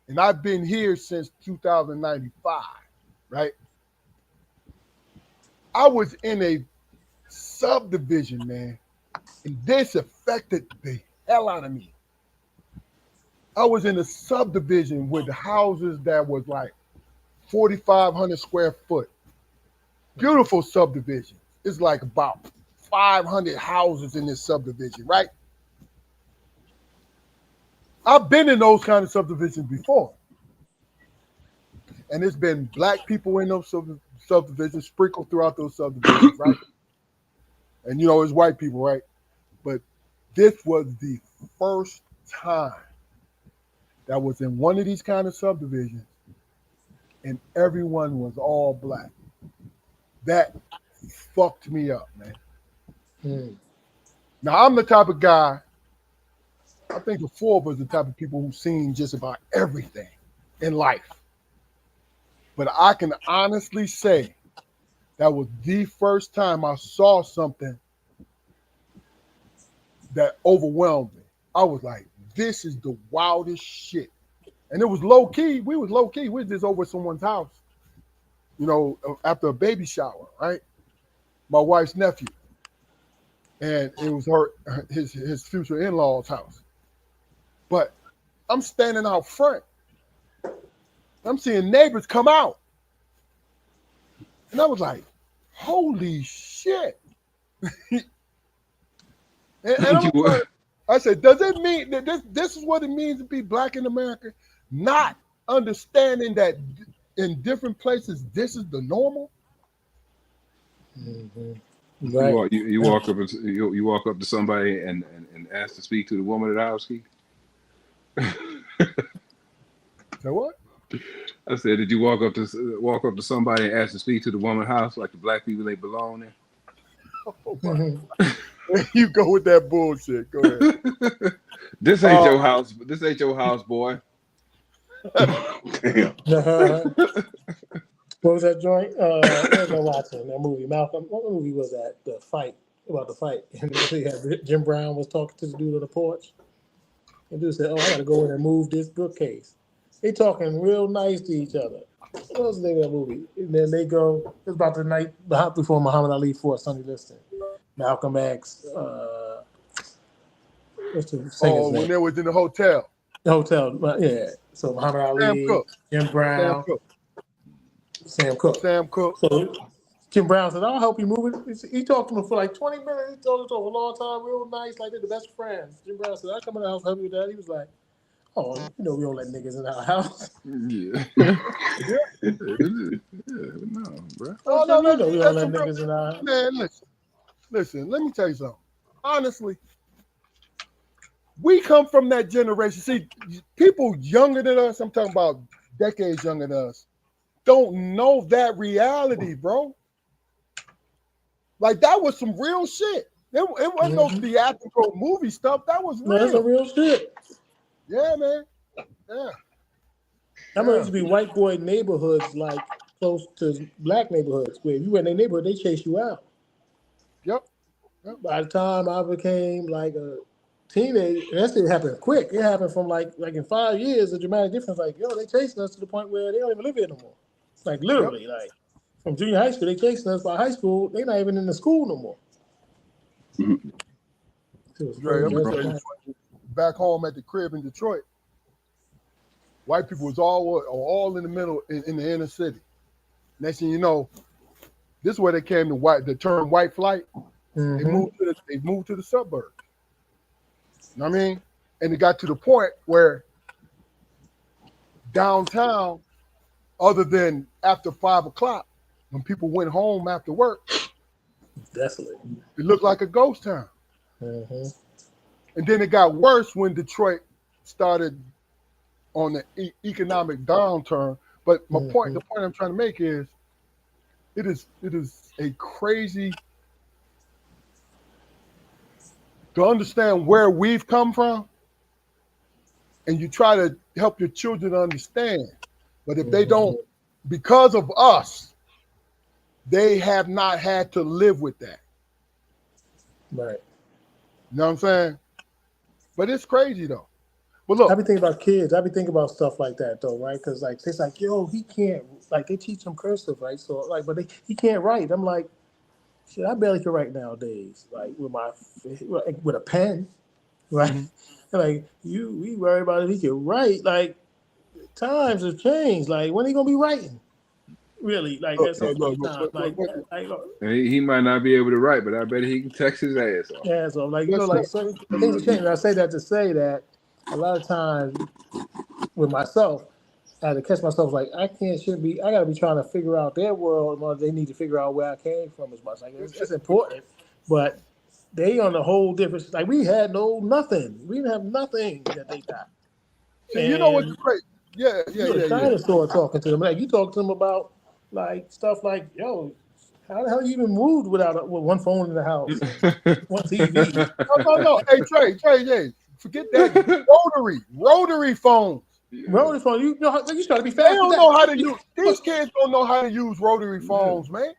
and I've been here since 2095, right? I was in a subdivision, man, and this affected the hell out of me. I was in a subdivision with houses that was like 4,500 square foot. Beautiful subdivision. It's like about 500 houses in this subdivision, right? I've been in those kind of subdivisions before. And there's been black people in those subdivisions sprinkled throughout those subdivisions, right? And you know, it's white people, right? But this was the first time that was in one of these kind of subdivisions and everyone was all black. That fucked me up, man. Now, I'm the type of guy, I think the four of us are the type of people who've seen just about everything in life. But I can honestly say that was the first time I saw something that overwhelmed me. I was like, this is the wildest shit. And it was low key. We was low key. We was just over at someone's house, you know, after a baby shower, right? My wife's nephew. And it was his future in-law's house. But I'm standing out front. I'm seeing neighbors come out. And I was like, holy shit. and I said, does it mean that this is what it means to be black in America? Not understanding that in different places, this is the normal? Mm-hmm. Right. You walk up to somebody and ask to speak to the woman at the house, Keith? Say what? I said, did you walk up to somebody and ask to speak to the woman house like the black people they belong in? Oh, you go with that bullshit. Go ahead. This ain't your house. This ain't your house, boy. Damn. What was that joint? What was I watching? That movie, Malcolm. What movie was that? The fight. About the fight. And Jim Brown was talking to the dude on the porch. And dude said, "Oh, I gotta go in and move this bookcase." They talking real nice to each other. What was the name of that movie? And then they go, it's about the night before Muhammad Ali fought Sonny Liston. Malcolm X. What's the singer's name? When they was in the hotel. The hotel, yeah. So Muhammad Ali, Jim Brown, Sam Cooke. So Jim Brown said, "I'll help you move it." He talked to him for like 20 minutes. He talked to him for a long time, real nice, like they're the best friends. Jim Brown said, "I'll come in the house, help you with that." He was like, "Oh, you know we don't let niggas in our house." Yeah. No, bro. Oh, no, we don't let niggas in our house. Man, listen, let me tell you something. Honestly, we come from that generation. See, people younger than us, I'm talking about decades younger than us, don't know that reality, bro. Like, that was some real shit. It wasn't no theatrical movie stuff. That was real. No, that's some real shit. Yeah, man. Yeah. I remember there used to be white boy neighborhoods, like close to black neighborhoods, where if you were in their neighborhood, they chase you out. Yep. By the time I became like a teenager, that shit happened quick. It happened from like in 5 years, a dramatic difference. Like, yo, they chasing us to the point where they don't even live here no more. Like, literally, like from junior high school, they chasing us. By high school, they not even in the school no more. Back home at the crib in Detroit, white people was all in the middle in the inner city. Next thing you know, this is where they came to the term white flight. Mm-hmm. They moved to the suburbs. You know what I mean? And it got to the point where downtown, other than after 5 o'clock, when people went home after work, definitely, it looked like a ghost town. Mm-hmm. And then it got worse when Detroit started on the economic downturn. But my point, the point I'm trying to make is, it is a crazy to understand where we've come from. and you try to help your children understand. But if they don't, because of us, they have not had to live with that. Right. You know what I'm saying? But it's crazy though. But look, I be thinking about kids. I be thinking about stuff like that though, right? Because like it's like, yo, he can't. Like they teach him cursive, right? So like, but he can't write. I'm like, shit, I barely can write nowadays. Like with a pen, right? Like we worry about if he can write. Like times have changed. Like when he gonna be writing? Really? Like at some point in time, he might not be able to write, but I bet he can text his ass off. Yeah, so like like certain things have changed. And I say that to say that a lot of times with myself, I had to catch myself like I gotta be trying to figure out their world, or they need to figure out where I came from as much. Like it's important, but they on a whole different. Like we had nothing. We didn't have nothing that they got. And you know what's great? Yeah. Dinosaur talking to them. Like you talk to them about like stuff like, yo, how the hell you even moved with one phone in the house, one TV? No. Hey, Trey, forget that. Rotary phones. Rotary phone. You try to be fast. They don't know how to use. These kids don't know how to use rotary phones, man.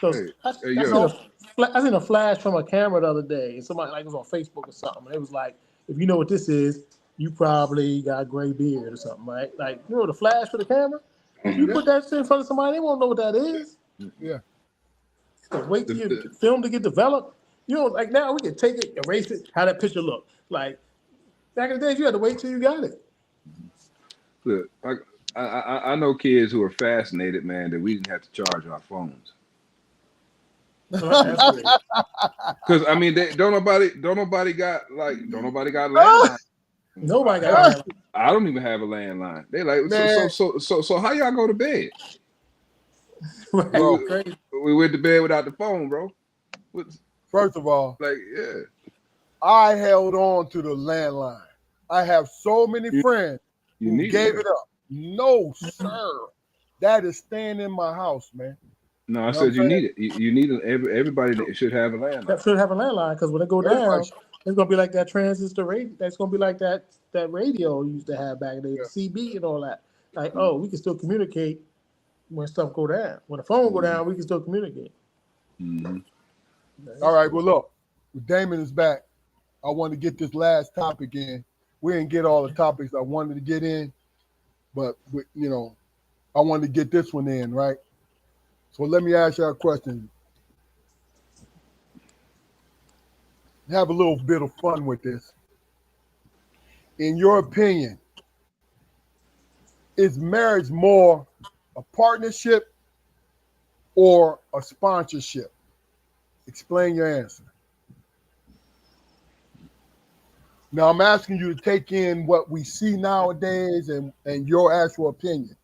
I seen a flash from a camera the other day, and somebody like was on Facebook or something. And it was like, if you know what this is, you probably got a gray beard or something, right? Like you know the flash for the camera. If you put that shit in front of somebody, they won't know what that is. Yeah. Wait till your film to get developed. You know, like now we can take it, erase it, how that picture look. Like back in the days, you had to wait till you got it. Look, I know kids who are fascinated, man, that we didn't have to charge our phones. Because I mean, don't nobody got landline. Nobody got. I don't even have a landline. They like so how y'all go to bed? Right. We went to bed without the phone, bro. First of all, I held on to the landline. I have so many friends who gave it up. No, sir. That is staying in my house, man. No, I said you need it. You need it. Everybody that should have a landline. That should have a landline because when it go down, it's gonna be like that transistor radio. That's gonna be like that radio you used to have back then, the CB and all that. Like, oh, we can still communicate when stuff go down. When the phone go down, we can still communicate. Mm-hmm. All right, well, look, Damon is back. I want to get this last topic in. We didn't get all the topics I wanted to get in, but I wanted to get this one in, right? So let me ask you a question. Have a little bit of fun with this. In your opinion, is marriage more a partnership or a sponsorship? Explain your answer. Now, I'm asking you to take in what we see nowadays and your actual opinion.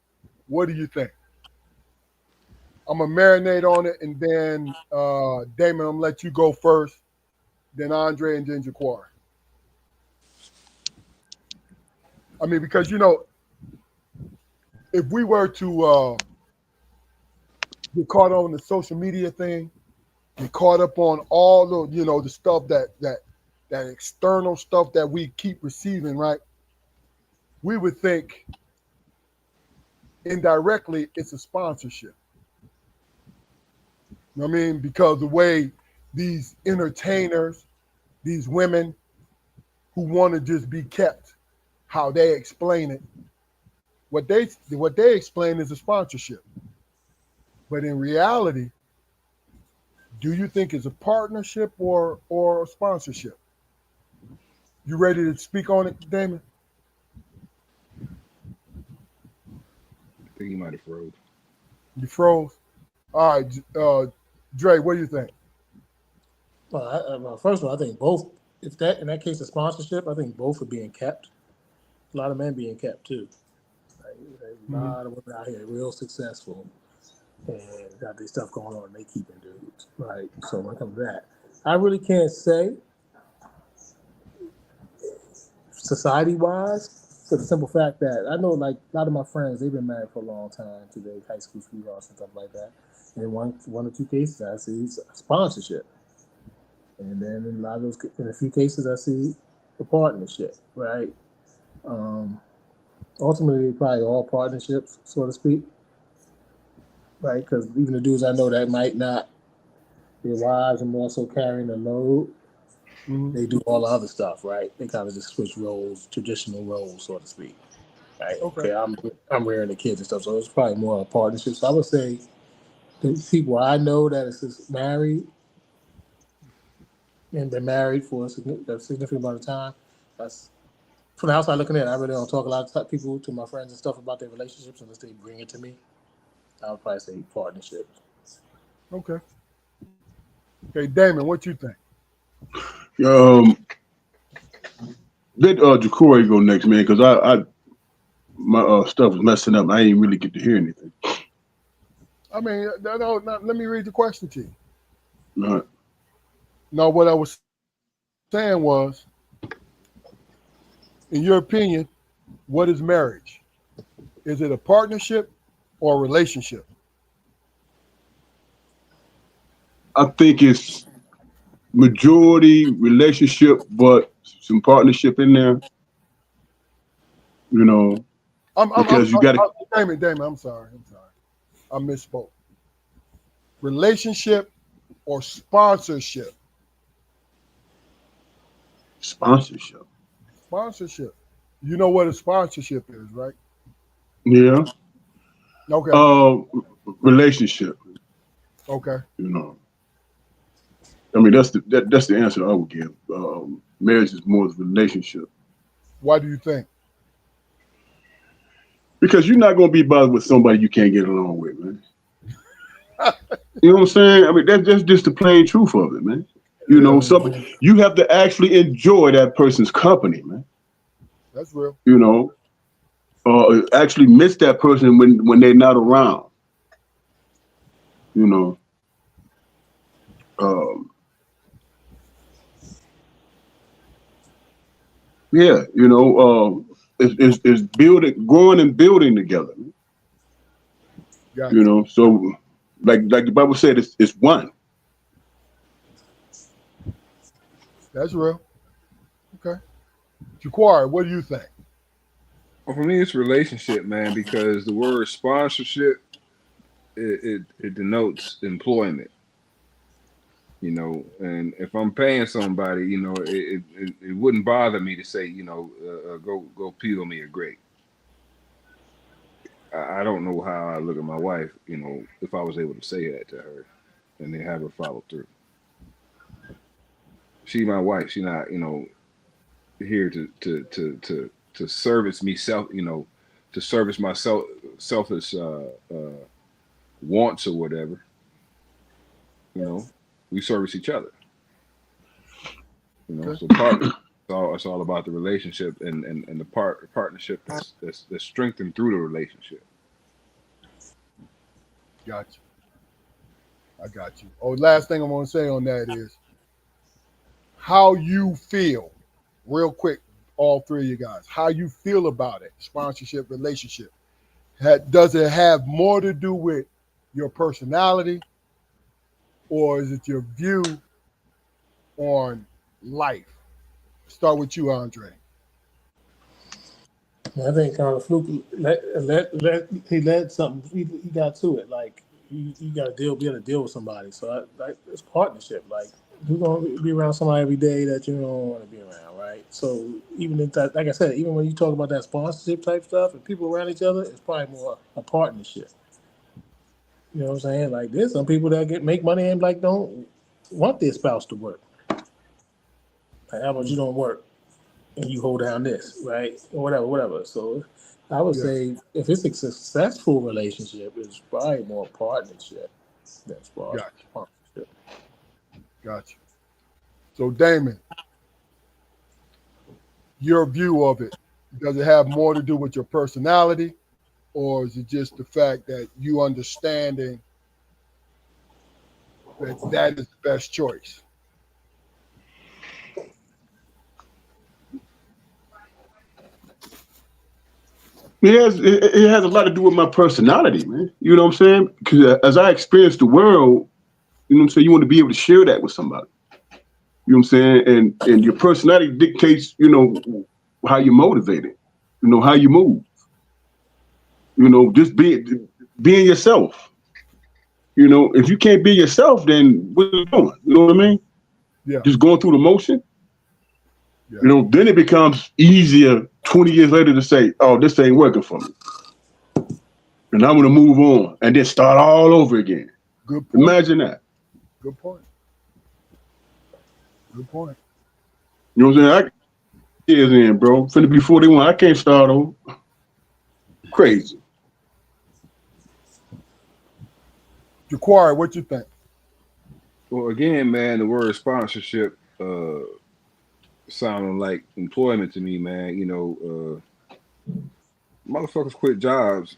What do you think? I'm going to marinate on it, and then, Damon, I'm going to let you go first, then Andre, and then Jaquar. I mean, because, if we were to get caught on the social media thing, get caught up on all the, the stuff that external stuff that we keep receiving, right? We would think indirectly it's a sponsorship. You know what I mean? Because the way these entertainers, these women who want to just be kept, how they explain it, what they explain is a sponsorship. But in reality, do you think it's a partnership or a sponsorship? You ready to speak on it, Damon? I think you might have froze. You froze? All right, Dre, what do you think? Well, first of all, I think both. If that in that case, a sponsorship, I think both are being kept. A lot of men being kept too. A lot of women out here real successful and got this stuff going on. They keeping dudes, right? So when it comes to that, I really can't say society-wise, for the simple fact that I know, like a lot of my friends, they've been married for a long time to their high school sweethearts and stuff like that. And in one or two cases, I see sponsorship, and then in a few cases, I see the partnership, right? Ultimately, probably all partnerships, so to speak, right? Because even the dudes I know that might not, their wives are more so carrying the load. Mhm. They do all the other stuff, right? They kind of just switch roles, traditional roles, so to speak. Right? Okay. Okay, I'm rearing the kids and stuff, so it's probably more a partnership. So I would say the people I know that is just married and been married for a significant amount of time. That's from the outside looking in. I really don't talk a lot to people, to my friends and stuff about their relationships unless they bring it to me. I would probably say partnerships. Okay. Okay, Damon, what you think? Let Jacory go next, man, because I my stuff was messing up. I ain't really get to hear anything. I mean, let me read the question to you. All right. No, what I was saying was, in your opinion, what is marriage? Is it a partnership or a relationship? I think it's majority relationship, but some partnership in there. You know, because you got to. Damon, I'm sorry. I misspoke. Relationship or sponsorship? Sponsorship. Sponsorship. You know what a sponsorship is, right? Yeah. Okay. Relationship. Okay. You know, I mean that's the answer I would give. Marriage is more of a relationship Why do you think? because you're not gonna be bothered with somebody you can't get along with, man. You know what I'm saying? I mean that's just the plain truth of it, man. You know, you have to actually enjoy that person's company, man. That's real. You know, actually miss that person when they're not around. You know, um, yeah. You know, it's building, growing and building together. Gotcha. You know, so like the Bible said, it's one. That's real. Okay. Jaquari, what do you think? Well, for me, it's relationship, man, because the word sponsorship it denotes employment. You know, and if I'm paying somebody, you know, it wouldn't bother me to say, you know, go peel me a grape. I don't know how I look at my wife, you know, if I was able to say that to her and then have her follow through. She my wife. She not, you know, here to service me you know, to service my selfish wants or whatever. You know, we service each other. You know, Okay. so partnership. It's all about the relationship and the partnership that's strengthened through the relationship. Gotcha. I got you. Oh, last thing I want to say on that is how you feel, real quick, all three of you guys, how you feel about it, sponsorship, relationship. Does it have more to do with your personality or is it your view on life? Start with you, Andre. I think kind of fluky. He led something. He got to it. Like you got to be able to deal with somebody. So it's partnership. Like you're gonna be around somebody every day that you don't want to be around, right? So even if that, like I said, even when you talk about that sponsorship type stuff and people around each other, it's probably more a partnership. You know what I'm saying? Like there's some people that make money and like don't want their spouse to work. Like how about you don't work? And you hold down this, right? Or whatever. So I would Yeah. say if it's a successful relationship, it's probably more partnership than Gotcha. sponsorship. Gotcha. So, Damon, your view of it, does it have more to do with your personality or is it just the fact that you understanding that is the best choice? It has a lot to do with my personality, man. You know what I'm saying? Because as I experience the world, you know what I'm saying, you want to be able to share that with somebody. You know what I'm saying? And your personality dictates, you know, how you're motivated. how you move. Just being yourself. If you can't be yourself, then what are you doing? You know what I mean? Yeah. Just going through the motion. Yeah. Then it becomes easier 20 years later to say, oh, this ain't working for me. And I'm going to move on and then start all over again. Good point. Imagine that. Good point. Good point. You know what I'm saying? I years in, bro. Finna be 41. I can't start over. Crazy. Ja'Quari, what you think? Well, again, man, the word sponsorship sounding like employment to me, man. Motherfuckers quit jobs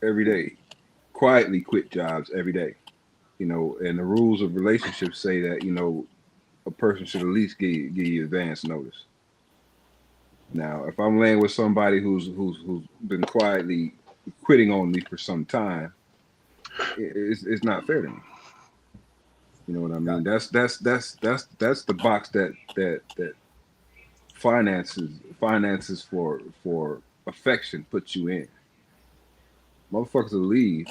every day, quietly quit jobs every day. And the rules of relationships say that a person should at least give you advance notice. Now, if I'm laying with somebody who's been quietly quitting on me for some time, it's not fair to me. You know what I mean? That's the box that finances for affection puts you in. Motherfuckers will leave,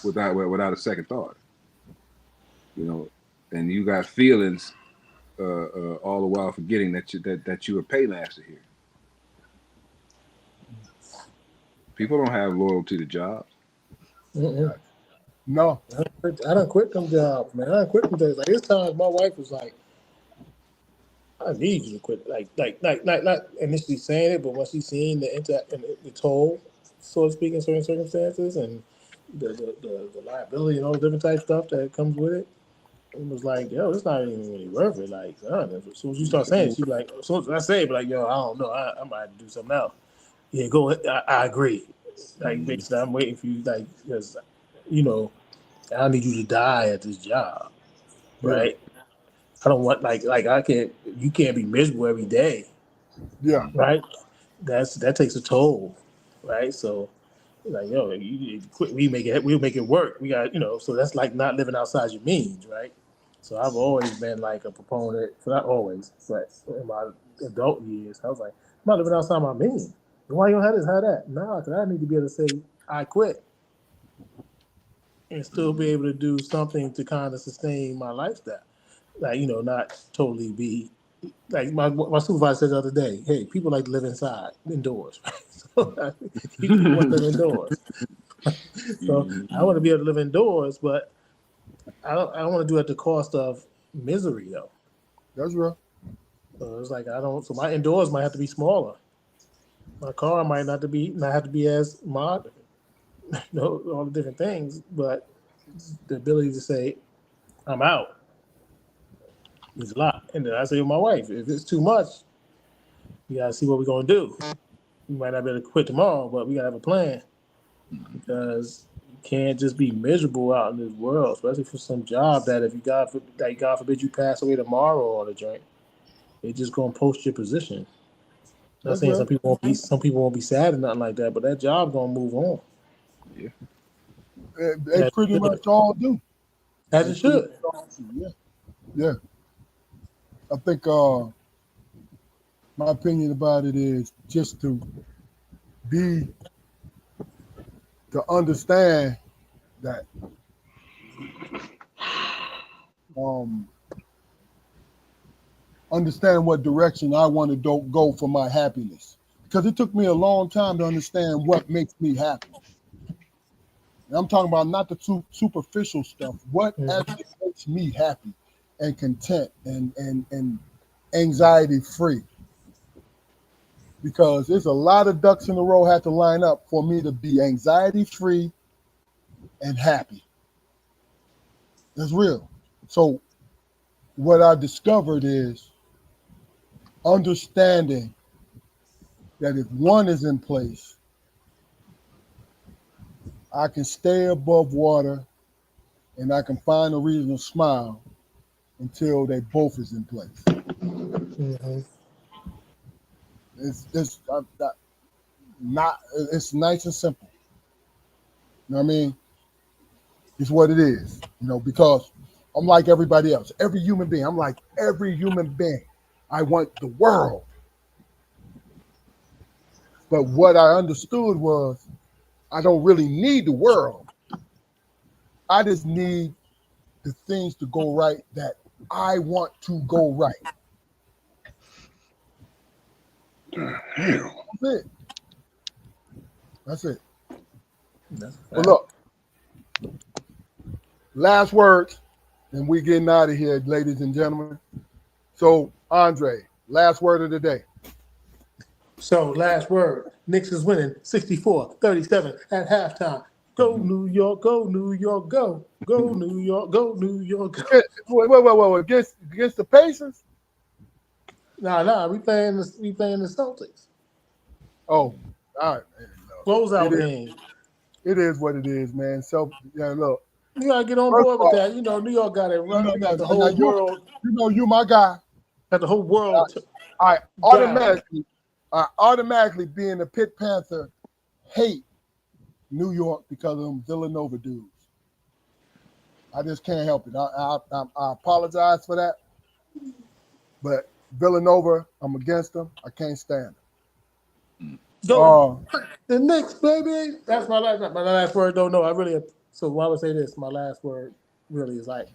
without a second thought. And you got feelings all the while forgetting that you're a paymaster here. People don't have loyalty to jobs. No. I done quit them jobs, man. I done quit them jobs. Like, this times my wife was like, I need you to quit. Like not initially saying it, but once she seen the toll, so to speak, in certain circumstances, and the liability and all the different type stuff that comes with it, it was like, yo, it's not even really worth it. Like, as soon as you start saying it, she be like, so I say it, but like, yo, I don't know, I might have to do something else. Yeah, go ahead. I agree. Like, basically, I'm waiting for you, like, because I don't need you to die at this job, right? I don't want you can't be miserable every day. Yeah. Right. That takes a toll, right? So like, yo, you quit, we'll make it work. We got, so that's like not living outside your means, right? So I've always been like a proponent, not always, but in my adult years, I was like, I'm not living outside my means. Why you don't have this, have that? Nah, because I need to be able to say I quit and still be able to do something to kind of sustain my lifestyle. Like, not totally be like my supervisor said the other day, hey, people like to live indoors. So people want to live indoors. So I want to be able to live indoors, but I don't want to do it at the cost of misery though. That's right. So it's like so my indoors might have to be smaller. My car might not have to be as modern, all the different things, but the ability to say, I'm out. It's a lot. And then I say to my wife, if it's too much, we gotta see what we're gonna do. We might not be able to quit tomorrow, but we gotta have a plan. Because you can't just be miserable out in this world, especially for some job that if you God forbid you pass away tomorrow or the joint, they just gonna post your position. Not That's saying right. some people won't be sad or nothing like that, but that job gonna move on. Yeah. They pretty much all do. As it should. Yeah. Yeah. I think my opinion about it is just to understand that understand what direction I want to go for my happiness. Because it took me a long time to understand what makes me happy. And I'm talking about not the superficial stuff. What actually makes me happy and content and anxiety free? Because there's a lot of ducks in a row have to line up for me to be anxiety free and happy. That's real. So what I discovered is understanding that if one is in place, I can stay above water and I can find a reason to smile until they both is in place. Mm-hmm. It's nice and simple. You know what I mean? It's what it is, because I'm like everybody else. Every human being, I'm like every human being. I want the world But what I understood was I don't really need the world. I just need the things to go right that I want to go right. Hell. That's it. That's it. That's Well, look, last words, and we getting out of here, ladies and gentlemen. So, Andre, last word of the day. So, last word. Knicks is winning 64-37 at halftime. Go New York, go New York, go. Go New York, go New York, go. Wait. Against the Pacers? Nah, we playing the Celtics. Oh, all right. Man, Closeout It is. game. It is what it is, man. So, yeah, look. You gotta get on First board of with all, that. You know, New York got it run. No, Got the now whole world. you my guy. Got the whole world. I automatically being a Pitt Panther hate New York because of them Villanova dudes. I just can't help it. I apologize for that, but Villanova, I'm against them. I can't stand them. Go the Knicks, baby. That's my last word. Don't know. I really. So why would I say this? My last word really is like,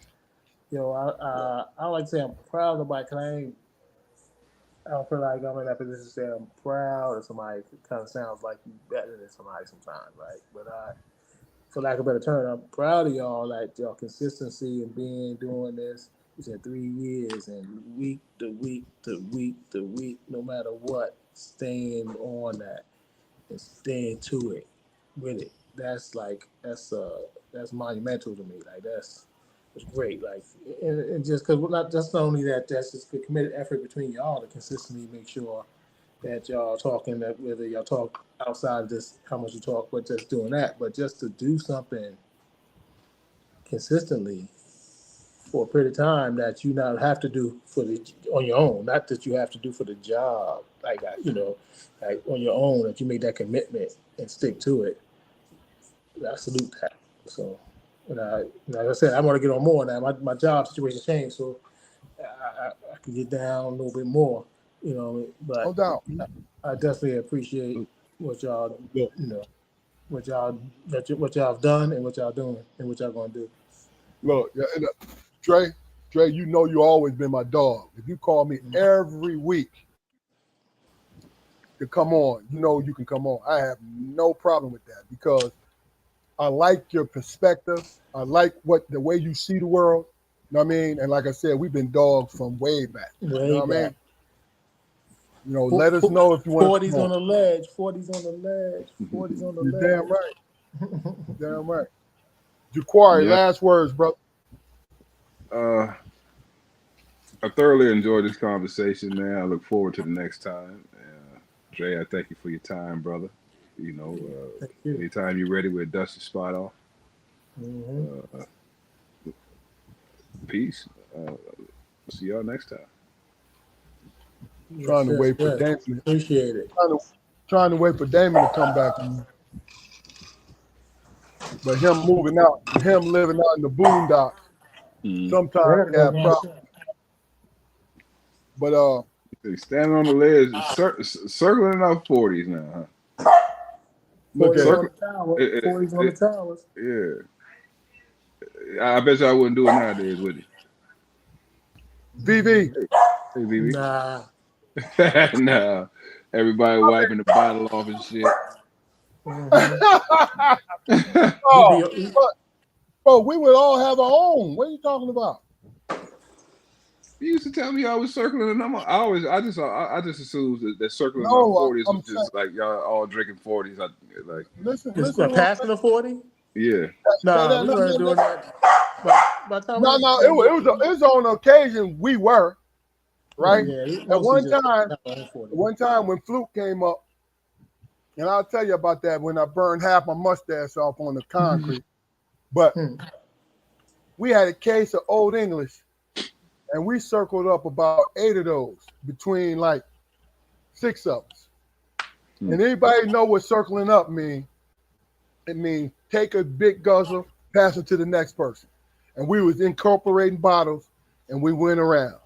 I don't like to say I'm proud of nobody because I don't feel like I'm in that position to say I'm proud of somebody. It kind of sounds like you better than somebody sometimes, right? But for lack of a better term, I'm proud of y'all, like y'all consistency and doing this. You said 3 years and week to week to week to week, no matter what, staying on that and staying to it with it. That's monumental to me. Like it's great. Like and just because not only that, that's just the committed effort between y'all to consistently make sure that y'all talking, that whether y'all talk outside of this, how much you talk, but just doing that, but just to do something consistently for a period of time that you not have to do on your own, not that you have to do for the job, like on your own, that you make that commitment and stick to it. I salute that. So, like I said, I want to get on more now. My job situation changed, so I can get down a little bit more, but No doubt. I definitely appreciate what y'all, what y'all have done and what y'all doing and what y'all gonna do. Look, Dre, you know you always been my dog. If you call me every week to come on, you know you can come on. I have no problem with that because I like your perspective. I like the way you see the world. You know what I mean? And like I said, we've been dogs from way back. You know what I mean? Let us know if you want to. 40s on the ledge. 40s on the ledge. 40s on the ledge. Damn right. Damn right. Jaquari, last words, bro. I thoroughly enjoyed this conversation, man. I look forward to the next time. Dre, I thank you for your time, brother. Anytime you're ready, we'll dust your spot off. Peace. See y'all next time. Trying to wait for Damon. Appreciate it. Trying to wait for Damon to come back. But him moving out, him living out in the boondocks, sometimes we have problems. But standing on the ledge, circling out 40s now, huh? Look at 40s on the towers. Yeah. I bet y'all wouldn't do it nowadays, would you? VV. Hey, VV. Nah. Nah. Everybody wiping the bottle off and shit. Bro, we would all have our own. What are you talking about? You used to tell me I was circling the number. I just assumed that circling on 40s was just like y'all all drinking 40s. Listen. Passing the 40? Yeah. Nah, we weren't doing that. No. It was on occasion we were, right? Yeah, At one time when Fluke came up, and I'll tell you about that when I burned half my mustache off on the concrete. But we had a case of Old English, and we circled up about 8 of those between like 6 of us. And anybody know what circling up mean? It means take a big guzzle, pass it to the next person. And we was incorporating bottles, and we went around.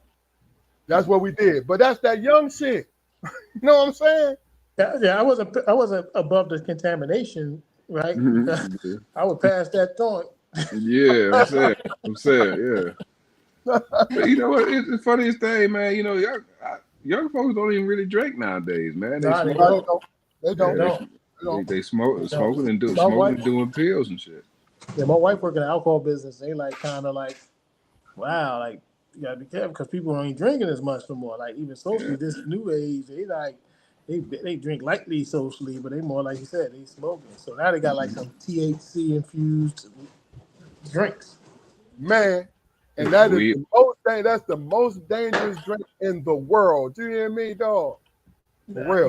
That's what we did. But that's that young shit. You know what I'm saying? Yeah, I wasn't above the contamination, right? Yeah, I would pass that thought. yeah, I'm saying, yeah. But you know what? It's the funniest thing, man. You know, young folks don't even really drink nowadays, man. They Nah, they smoke. No, don't. they They don't. Yeah, don't. they They don't. smoking and My smoking wife, and doing pills and shit. yeah, my wife working in the alcohol business. They like kind of like, wow, like you gotta be careful because people ain't drinking as much no more. Like even socially, Yeah, this new age, they drink lightly socially, but they more like you said, they smoking. So now they got like some THC infused drinks. Man, and that is we the most thing. That's the most dangerous drink in the world. You hear me, dog? For real.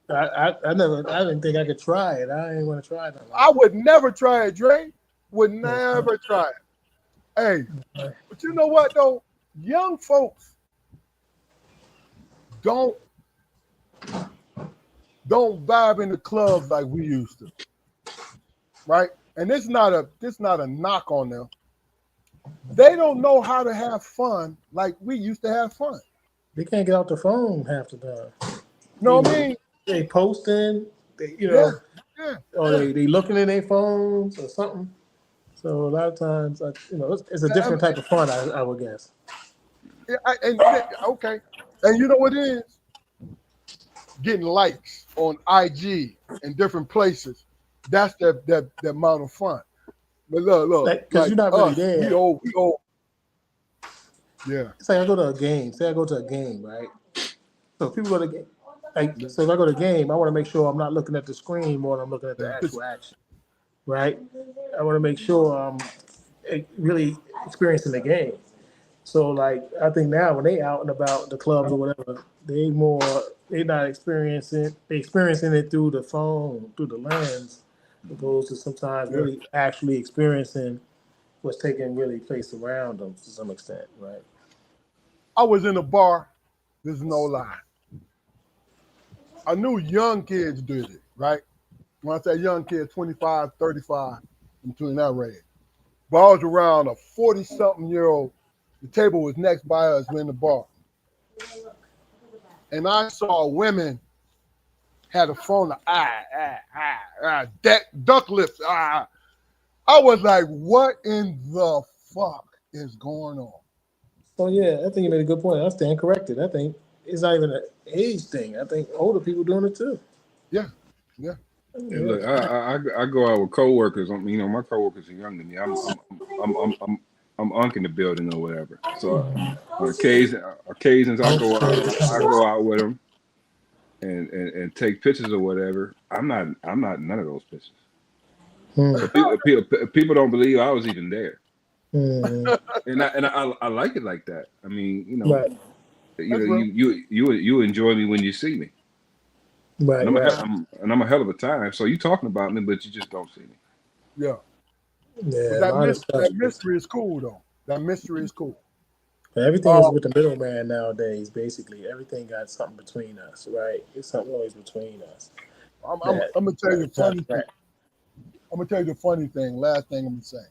But I didn't think I could try it. I ain't want to try it. I would never try it, Dre. Would never try it. Hey, but you know what though? Young folks don't vibe in the clubs like we used to, right? And this not a knock on them. They don't know how to have fun like we used to have fun. They can't get off the phone half the time. You know what I mean? They posting, they, Yeah. or they looking at their phones or something. So a lot of times, it's a different type of fun, I would guess. Okay. And you know what it is? Getting likes on IG and different places. That's that amount of fun. But look, Because you're not really us, there. We old. Yeah. It's like I go to a game. Say I go to a game, right? So if people go to a game. So if I go to a game, I want to make sure I'm not looking at the screen more than I'm looking at the actual action, right? I want to make sure I'm really experiencing the game. So like I think now when they out and about the clubs or whatever, they not experiencing it through the phone, through the lens, opposed to sometimes really actually experiencing what's taking really place around them to some extent, right? I was in a bar. There's no lie. I knew young kids did it, right? When I say young kids, 25, 35, between that range. But I was around a 40-something-year-old. The table was next by us. We're in the bar. And I saw women had a phone, duck lips. I was like, what in the fuck is going on? Oh yeah, I think you made a good point. I stand corrected. I think it's not even an age thing. I think older people doing it too. Yeah. And look, I go out with coworkers. My coworkers are younger than me. I'm unk in the building or whatever. So on occasions I go out with them and take pictures or whatever. I'm not none of those pictures. So people don't believe I was even there. And I like it like that. I mean, right. you enjoy me when you see me. Right, and I'm a hell of a time. So you talking about me, but you just don't see me. Yeah. Yeah. That mystery is cool though. That mystery is cool. Everything is with the middleman nowadays. Basically, everything got something between us, right? It's something always between us. I'm gonna tell you the funny thing. I'm gonna tell you the funny thing. Last thing I'm gonna say.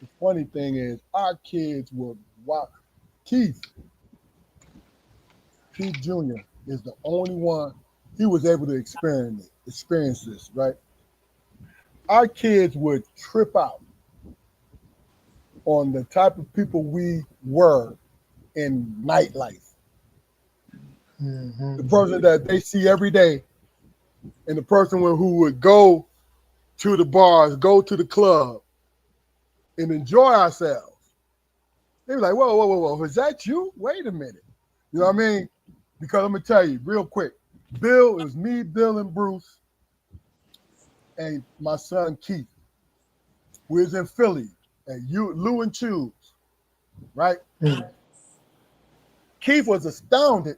The funny thing is, our kids will watch. Keith Jr. is the only one. He was able to experience this, right? Our kids would trip out on the type of people we were in nightlife. The person that they see every day, and the person who would go to the bars, go to the club, and enjoy ourselves. They were like, whoa, is that you? Wait a minute. You know what I mean? Because I'm going to tell you real quick. Bill, it was me, Bill, and Bruce, and my son, Keith. We was in Philly at Lou and Choose, right? Keith was astounded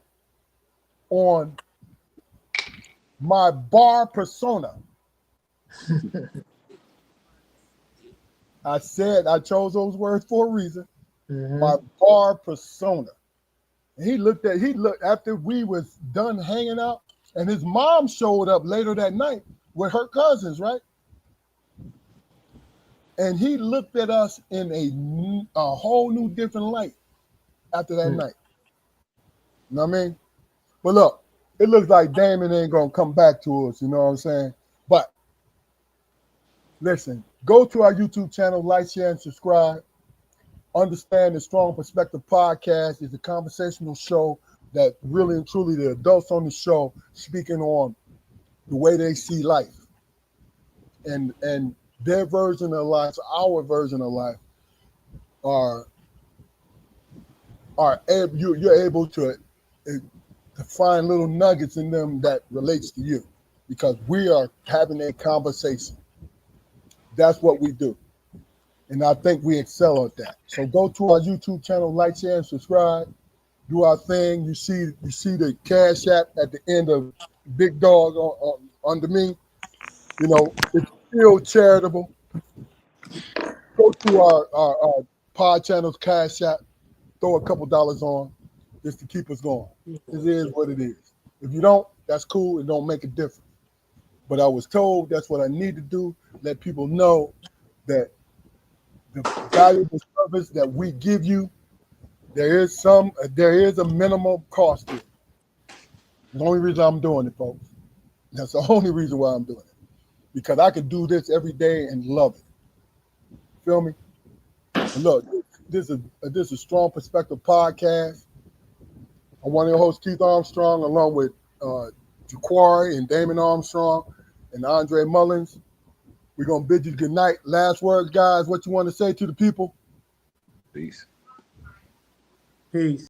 on my bar persona. I chose those words for a reason. My bar persona. And he looked after we was done hanging out, and his mom showed up later that night with her cousins, right? And he looked at us in a whole new different light after that night. You know what I mean? But look, it looks like Damon ain't gonna come back to us. You know what I'm saying? But listen, go to our YouTube channel, like, share, and subscribe. Understand the Strong Perspective Podcast is a conversational show that really and truly the adults on the show speaking on the way they see life and their version of life, our version of life you're able to find little nuggets in them that relates to you because we are having a conversation. That's what we do. And I think we excel at that. So go to our YouTube channel, like, share, and subscribe. Do our thing. You see the Cash App at the end of Big Dog under me. You know, it's still charitable. Go to our pod channel's Cash App. Throw a couple dollars on just to keep us going. It is what it is. If you don't, that's cool. It don't make a difference. But I was told that's what I need to do. Let people know that the valuable service that we give you, there is a minimum cost to it. The only reason I'm doing it, folks. That's the only reason why I'm doing it. Because I could do this every day and love it. Feel me? And look, this is Strong Perspective Podcast. I'm one of your hosts, Keith Armstrong, along with Jaquari and Damon Armstrong and Andre Mullins. We're going to bid you good night. Last words, guys. What you want to say to the people? Peace. Peace.